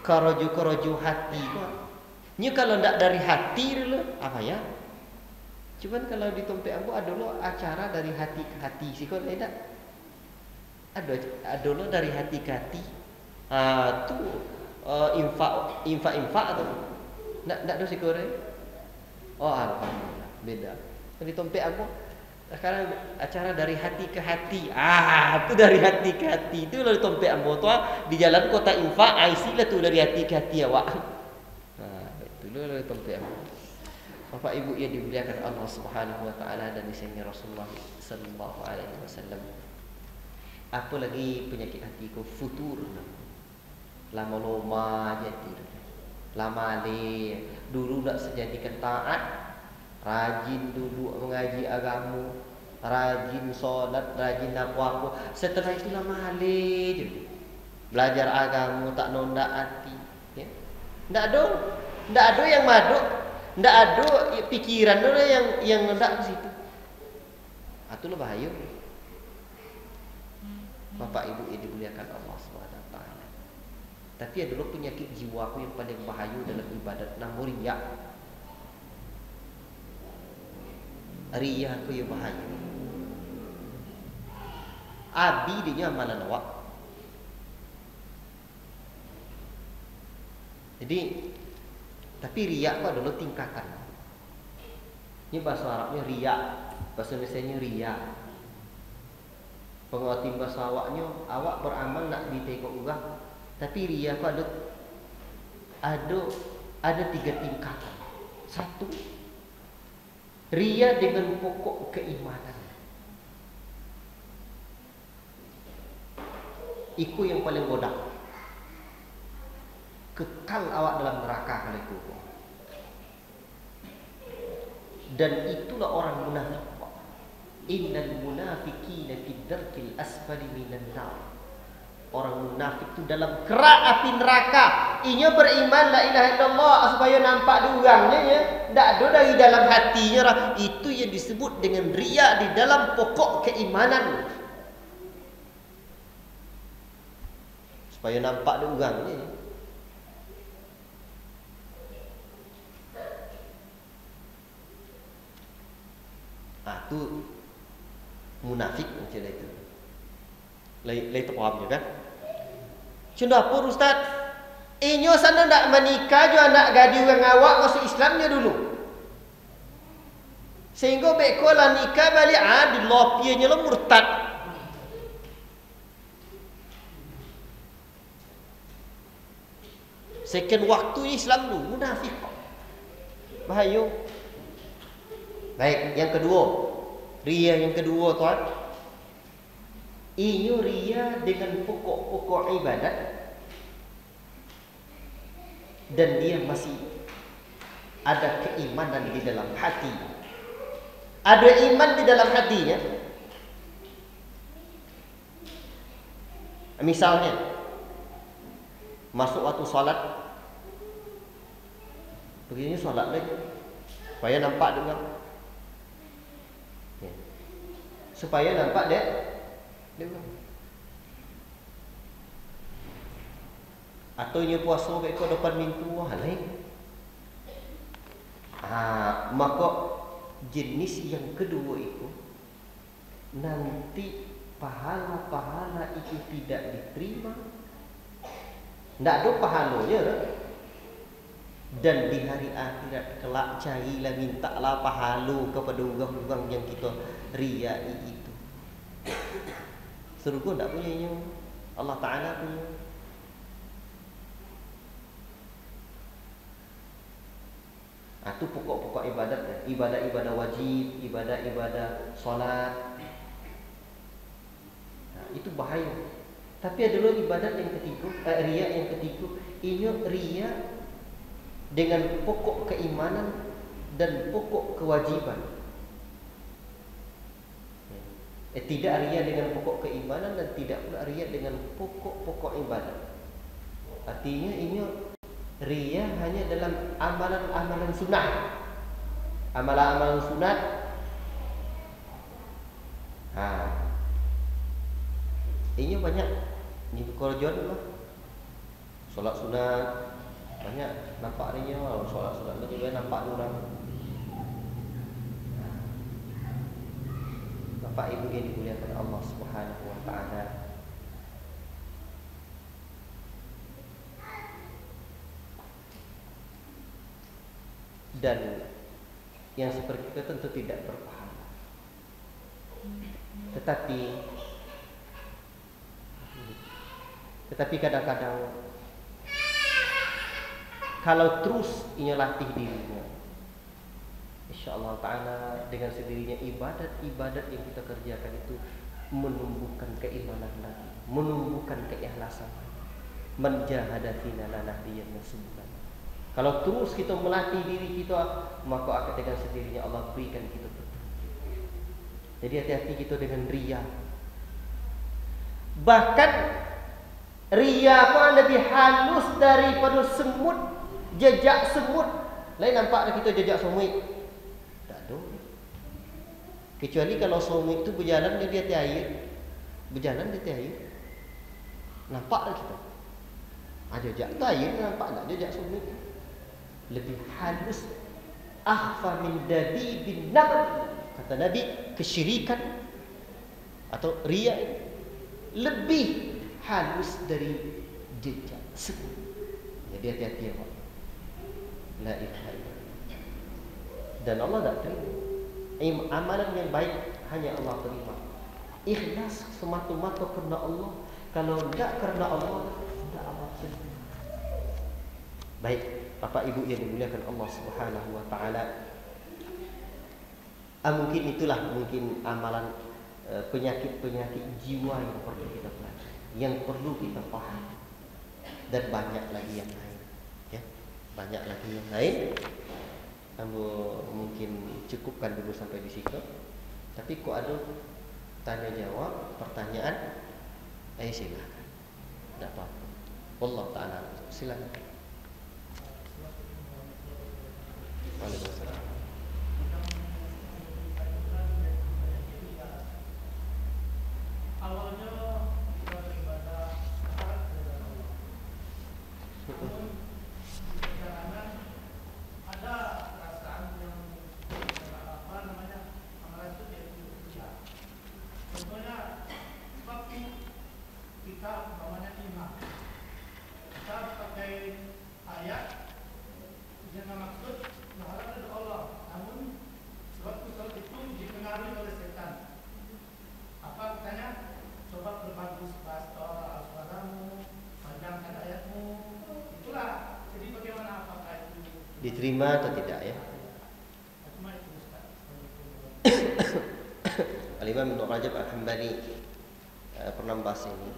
korojo-korojo hati kau. Ni kalau ndak dari hati dulu, apa ya? Cuman kalau di Tompek Ambo ada lo acara dari hati ke hati sih kau tidak? Ada lo dari hati ke hati. Tu infak tu. Ndak ada sih kau. Oh alhamdulillah beda. Di Tompek Ambo sekarang acara dari hati ke hati. Tu dari hati ke hati. Itu lo di Tompek Ambo tu di jalan kota infak. Isilah tu dari hati ke hati awak. Itu lo di Tompek Ambo. Bapak Ibu yang dimuliakan Allah Subhanahu wa taala dan disayangnya Rasulullah sallallahu alaihi wasallam. Apa lagi penyakit hatiku futur. Lama-lama jadi. Lama le dulu nak sejadikan taat, rajin duduk mengaji agama, rajin solat, rajin apa-apa. Setelah itu lama le je. Belajar agama tak nondak hati, ya. Ndak ada yang maduk. Ndak ada pikiran ada yang ndak ke situ. Itulah bahaya. Bapak Ibu yang dimuliakan Allah Subhanahu wa taala. Tapi adalah penyakit jiwaku yang paling bahaya dalam ibadat, namun riya. Riya ku yang bahaya. Abi dia amalan awak. Jadi tapi riya itu adalah tingkatan. Ini bahasa Arabnya riya, bahasa Indonesianya riya. Pengertian bahasa awaknya, awak beramal nak ditengok juga. Tapi riya itu ada 3 tingkatan. 1, riya dengan pokok keimanan. Itu yang paling bodoh. Kekal awak dalam neraka kalau itu. Dan itulah orang munafik. Innal munafiqina fid darkil asfali minan nar. Orang munafik itu dalam kerak api neraka. Inya beriman la ilaha illallah supaya nampak di orangnya ya. Tak ada dari dalam hatinya. Itu yang disebut dengan riya di dalam pokok keimanan. Supaya nampak di orangnya ya. Tu munafik macam itu. Lain terfaham juga kan? Sudah apa Ustaz? Inyo sana nak menikah jo anak gadis orang awak masuk Islamnya dulu. Sehingga beko lah nikah balik di lopianya lah murtad. Second waktu Islam dulu munafik. Bahaya. Baik, yang kedua. Riya yang kedua tuan. Ini riya dengan pokok-pokok ibadat. Dan dia masih ada keimanan di dalam hati. Ada iman di dalam hatinya. Misalnya masuk waktu salat. Begini salat lagi. Supaya nampak juga. Supaya nampak dia. Atau nya puasa baik kau depan pintu lain. Maka jenis yang kedua itu nanti pahala-pahala itu tidak diterima. Tak ada pahalanya. Dan di hari akhirat kelak carilah mintalah pahala kepada orang-orang yang kita riyai itu. Surga tak punyanya, Allah Ta'ala punya. Itu pokok-pokok ibadat. Ibadah-ibadah wajib, ibadah-ibadah solat. Itu bahaya. Tapi ada dulu ibadat yang ketiga, riya yang ketiga. Ini riya dengan pokok keimanan dan pokok kewajiban. Tidak ria dengan pokok keimanan dan tidak pula ria dengan pokok-pokok ibadat. Artinya ini ria hanya dalam amalan-amalan sunat. Amalan-amalan sunat. Ini banyak. Ini korjon lah. Solat sunat banyak nampak ria. Solat sunat juga nampak orang. Bapak Ibu yang dimuliakan Allah Subhanahu wa taala. Dan yang seperti itu tentu tidak berpahala. Tetapi kadang-kadang kalau terus ini latih dirinya, insyaallah ta'ala dengan sendirinya ibadat-ibadat yang kita kerjakan itu menumbuhkan keimanan lagi, menumbuhkan keikhlasan. Man jahada fina lanahdiyanna subulana. Kalau terus kita melatih diri kita, maka akan dengan sendirinya Allah berikan kita petunjuk. Jadi hati-hati kita dengan riya. Bahkan riya pun lebih halus daripada semut, jejak semut. Lain nampak kita jejak semut. Kecuali kalau semut itu berjalan di atas air, berjalan di atas air, nampak tak kita? Jejak itu air, nampak tak jejak semut? Lebih halus, akhfa min dabibin naml. Kata Nabi, kesyirikan atau riya lebih halus dari jejak semut. Jadi hati-hati ya Pak. La ilaha illallah. Dan Allah tak terima. Amalan yang baik hanya Allah terima. Ikhlas semata-mata kerana Allah. Kalau tidak kerana Allah, tidak Allah terima. Baik, Bapak Ibu yang dimuliakan Allah Subhanahu wa taala. Mungkin itulah amalan penyakit-penyakit jiwa yang perlu kita pelajari, yang perlu kita pahami. Dan banyak lagi yang lain. Ya, banyak lagi yang lain. Kamu mungkin cukupkan dulu sampai di situ. Tapi kok ada tanya jawab, pertanyaan, silakan. Tidak apa-apa. Allah Ta'ala, silakan. Waalaikumsalam. Awalnya kita beribadah kepada Allah. Namun perjalanan ada perasaan yang amalan itu jadi tidak. Contohnya waktu kita umpamanya imam, kita pakai ayat dengan maksud berharap kepada Allah. Namun waktu salat itu dipengaruhi oleh setan. Apa katanya? Coba berbagus pastor suaramu, panjangkan ayatmu. Itulah. Jadi bagaimana, apakah itu diterima atau tidak ya? Cuma itu Ustaz. Al-Imam Ibnu Rajab Al-Hambali pernah membahas ini.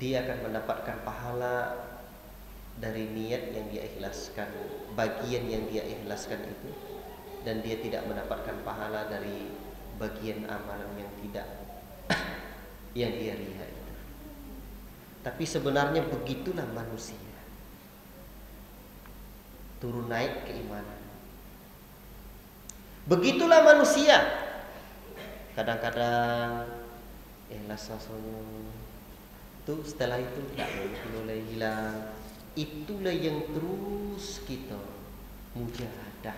Dia akan mendapatkan pahala dari niat yang dia ikhlaskan, bagian yang dia ikhlaskan itu, dan dia tidak mendapatkan pahala dari bagian amalan yang tidak yang dia lihat itu. Tapi sebenarnya begitulah manusia, turun naik keimanan. Begitulah manusia. Kadang-kadang ikhlas rasanya itu, setelah itu tidak mulai hilang. Itulah yang terus kita mujahadah,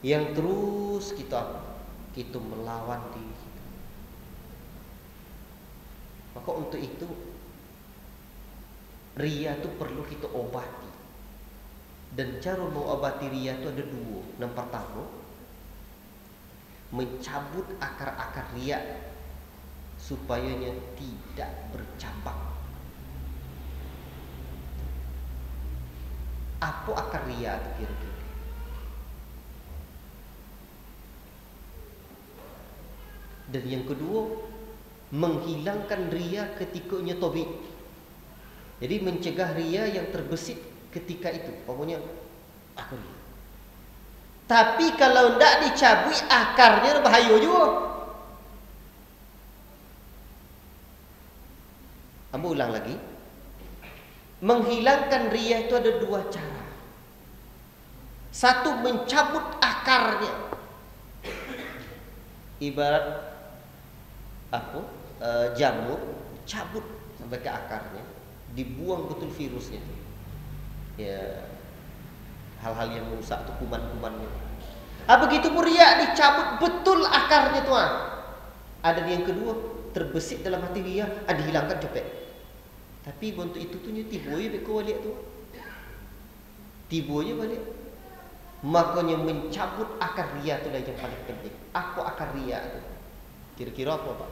yang terus kita melawan diri kita. Maka untuk itu riya itu perlu kita obati. Dan cara mengobati riya itu ada dua. Yang pertama, mencabut akar-akar riya supayanya tidak bercabang. Apa akar riya itu kira-kira? Dan yang kedua, menghilangkan riya ketikanya tauhid. Jadi mencegah riya yang terbesit ketika itu. Pokoknya aku riya. Tapi kalau tidak dicabut akarnya bahaya juga. Ambo ulang lagi. Menghilangkan riya itu ada dua cara. Satu, mencabut akarnya. Ibarat apa? Jamur, cabut sampai ke akarnya, dibuang betul virusnya. Ya, hal-hal yang merusak itu kuman-kumannya. Begitu pun riya, dicabut betul akarnya tuan. Ada yang kedua, terbesit dalam hati dia, dihilangkan cepet. Tapi untuk itu tu tiboy beko balik tu. Tiboy balik. Makanya mencabut akar riya tu lah yang paling penting. Apa akar riya tu? Kira-kira apa, Pak?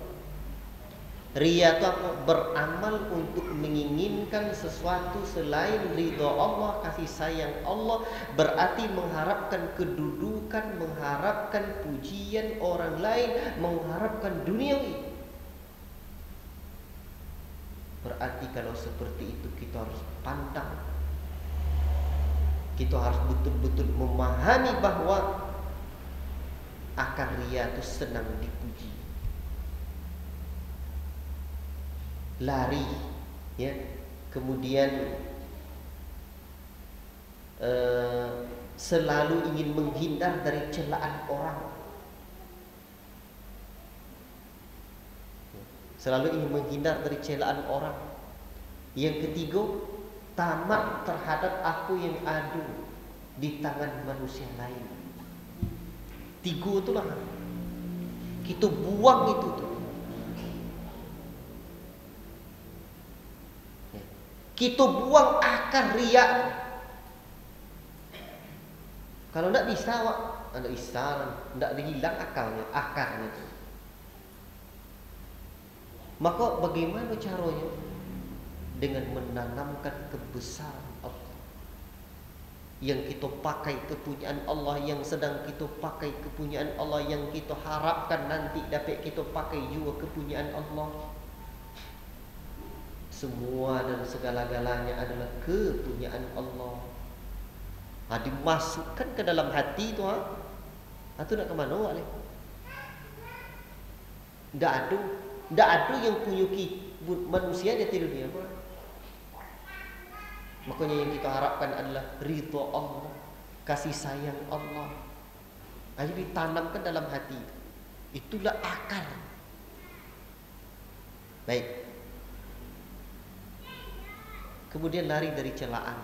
Riya itu apa? Beramal untuk menginginkan sesuatu selain ridha Allah, kasih sayang Allah. Berarti mengharapkan kedudukan, mengharapkan pujian orang lain, mengharapkan duniawi. Berarti kalau seperti itu kita harus pandang. Kita harus betul-betul memahami bahwa akar riya itu senang dipuji. Lari, ya, kemudian selalu ingin menghindar dari celaan orang, selalu ingin menghindar dari celaan orang. Yang ketiga, tamak terhadap apa yang ada di tangan manusia lain. Tiga itulah kita buang itu tuh. Kita buang akar riya. Kalau tidak bisa, Wak, tidak bisa, tidak dihilang akarnya. Maka bagaimana caranya? Dengan menanamkan kebesaran Allah. Yang kita pakai kepunyaan Allah, yang sedang kita pakai kepunyaan Allah, yang kita harapkan nanti dapat kita pakai juga kepunyaan Allah. Semua dan segala-galanya adalah kepunyaan Allah. Dimasukkan ke dalam hati tu, itu nak ke mana, Wak? Tak ada yang punya manusia dia tidur dia. Makanya yang kita harapkan adalah ridha Allah, kasih sayang Allah. Jadi ditanamkan dalam hati. Itulah akar. Baik. Kemudian lari dari celaan.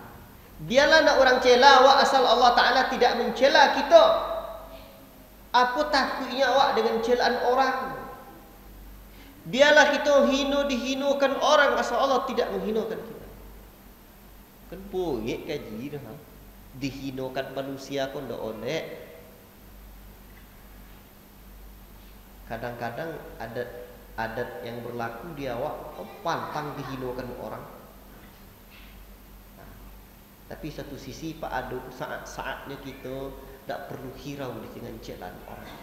Biarlah nak orang cela awak asal Allah Ta'ala tidak mencela kita. Apa takutnya awak dengan celaan orang? Biarlah kita dihinakan orang asal Allah tidak menghinakan kita. Kan boleh kaji dah. Dihinakan manusia pun dah oleh. Kadang-kadang adat yang berlaku di awak, pantang dihinakan orang. Tapi satu sisi Pak Adu, saat-saatnya kita tak perlu hirau dengan celaan orang.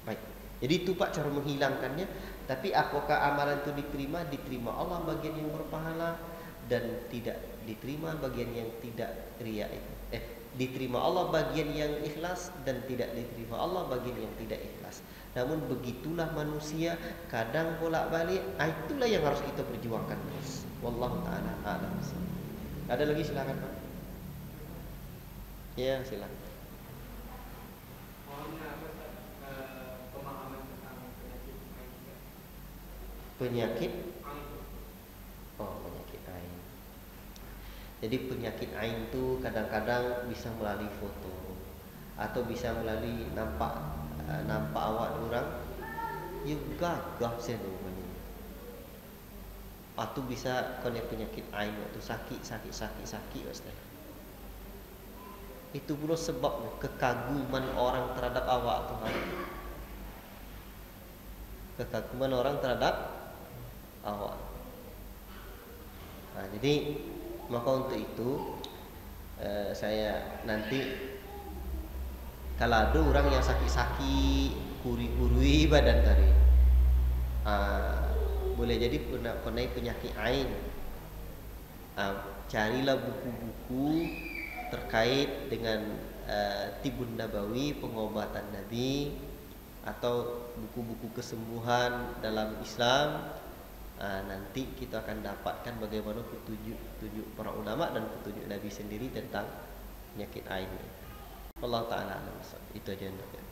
Baik. Jadi itu Pak cara menghilangkannya. Tapi apakah amalan itu diterima? Diterima Allah bagian yang berpahala, dan tidak diterima bagian yang tidak riya itu. Diterima Allah bagian yang ikhlas, dan tidak diterima Allah bagian yang tidak ikhlas. Namun begitulah manusia, kadang bolak-balik. Itulah yang harus kita perjuangkan terus. Wallahu taala a'lam. Ada lagi, silakan Pak. Ya, silakan. Pemahaman tentang penyakit Penyakit? Oh, penyakit ain. Jadi penyakit ain itu kadang-kadang bisa melalui foto, atau bisa melalui nampak awak orang yang gagah senumanya. Atau bisa kena penyakit ain waktu sakit Ustaz. Itu pula sebab kekaguman orang terhadap awak Tuhan. Kekaguman orang terhadap awak. Jadi maka untuk itu saya nanti kalau ada orang yang sakit-sakit, kurui-kurui badan tadi, boleh jadi kena penyakit ain. Carilah buku-buku terkait dengan Tibun Nabawi, pengobatan Nabi, atau buku-buku kesembuhan dalam Islam, nanti kita akan dapatkan bagaimana petunjuk para ulama dan petunjuk Nabi sendiri tentang penyakit ain. Allah Ta'ala alam. Itu aja untuk ya.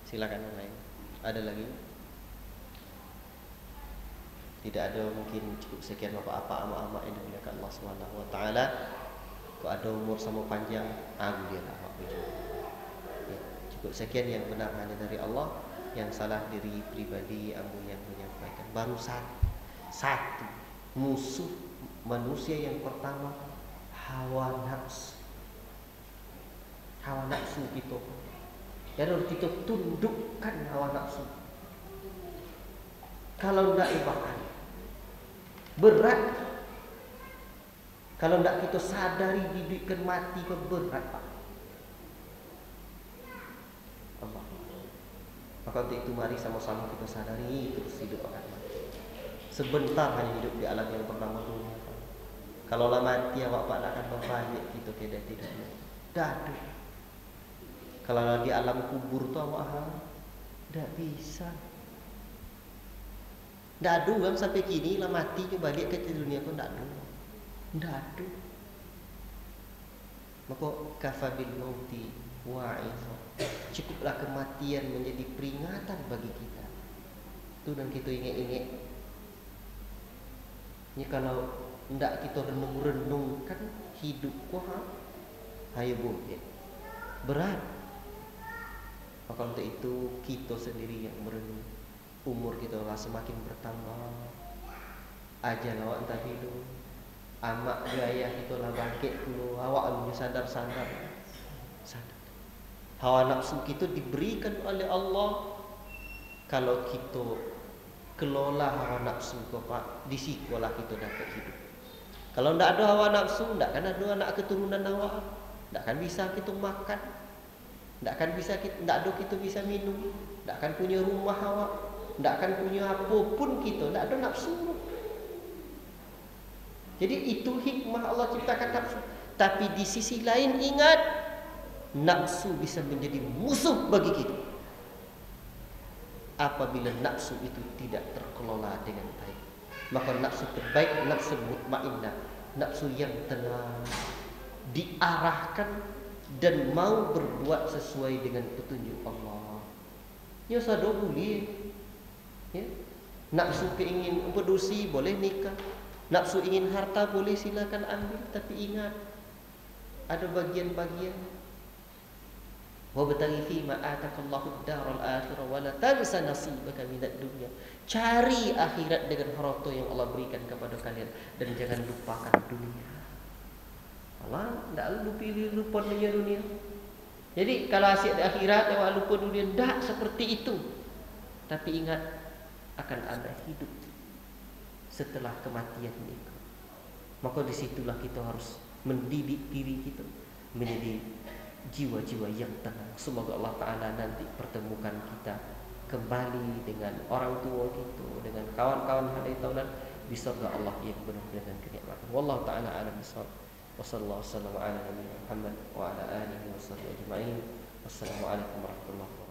Silakan yang lain. Ada lagi? Tidak ada, mungkin cukup sekian apa-apa ama-ama yang dimuliakan Allah Subhanahu wa taala. Kalau ada umur sama panjang, dia lah apa ya, cukup sekian, yang benar hanya dari Allah, yang salah diri pribadi ambu yang menyampaikan. Baru satu musuh manusia yang pertama, hawa nafsu. Hawa nafsu kita. Jadi kita tundukkan hawa nafsu. Kalau tidak ibarat berat. Kalau tidak kita sadari didikan mati ke berat, Pak. Allah. Maka untuk itu mari sama-sama kita sadari terus hidup akan mati. Sebentar hanya hidup di alam yang bernama dunia. Kalaulah mati awak Pak akan berbalik kita tidak tidaknya. Dadu. Kalau di alam kubur tu awak tidak bisa. Tidak ada kan sampai kini lah mati ke balik ke dunia pun tidak ada. Tidak ada. Maka kafabil mauti wa'idha. Cukuplah kematian menjadi peringatan bagi kita. Itu dan kita ingat-ingat. Ini kalau tidak kita renung-renungkan hidup hayo boleh berat. Maka untuk itu kita sendiri yang merenung. Umur kita lah semakin bertambah. Ajal awak entah hidup. Amak gaya kita lah bangkit dulu. Awak punya sadar. Hawa nafsu kita diberikan oleh Allah. Kalau kita kelola hawa nafsu Pak, di sikulah kita dapat hidup. Kalau tidak ada hawa nafsu, tidak akan ada anak keturunan awak. Tidak akan bisa kita makan. Tidak akan bisa kita bisa minum. Tidak akan punya rumah awak. Tidak akan punya apapun kita. Tidak ada nafsu. Jadi itu hikmah Allah ciptakan nafsu. Tapi di sisi lain ingat, nafsu bisa menjadi musuh bagi kita apabila nafsu itu tidak terkelola dengan baik. Maka nafsu terbaik, nafsu mutmainnah, nafsu yang tenang, diarahkan dan mau berbuat sesuai dengan petunjuk Allah. Ya sadar boleh. Ya. Nafsu keingin produksi boleh nikah. Nafsu ingin harta boleh silakan ambil, tapi ingat ada bagian-bagian. Wa bataghi fi ma atakallahu ad-daral akhirah wa la tansa nasibaka minad dunya. Cari akhirat dengan harta yang Allah berikan kepada kalian dan jangan lupakan dunia. Allah tidak lupa dunia. Jadi kalau asyik di akhirat awak lupa dunia, tidak seperti itu. Tapi ingat akan ada hidup setelah kematian itu. Maka disitulah kita harus mendidik diri kita menjadi jiwa-jiwa yang tenang. Semoga Allah Ta'ala nanti pertemukan kita kembali dengan orang tua kita, dengan kawan-kawan hadai taulan di surga Allah yang penuh dengan kenikmatan. Wallahu Ta'ala a'lam bishawab. Wassallallahu wasallam ala nabiyina Muhammad wa ala alihi washabbihi ajma'in. Wassalamualaikum warahmatullahi wabarakatuh.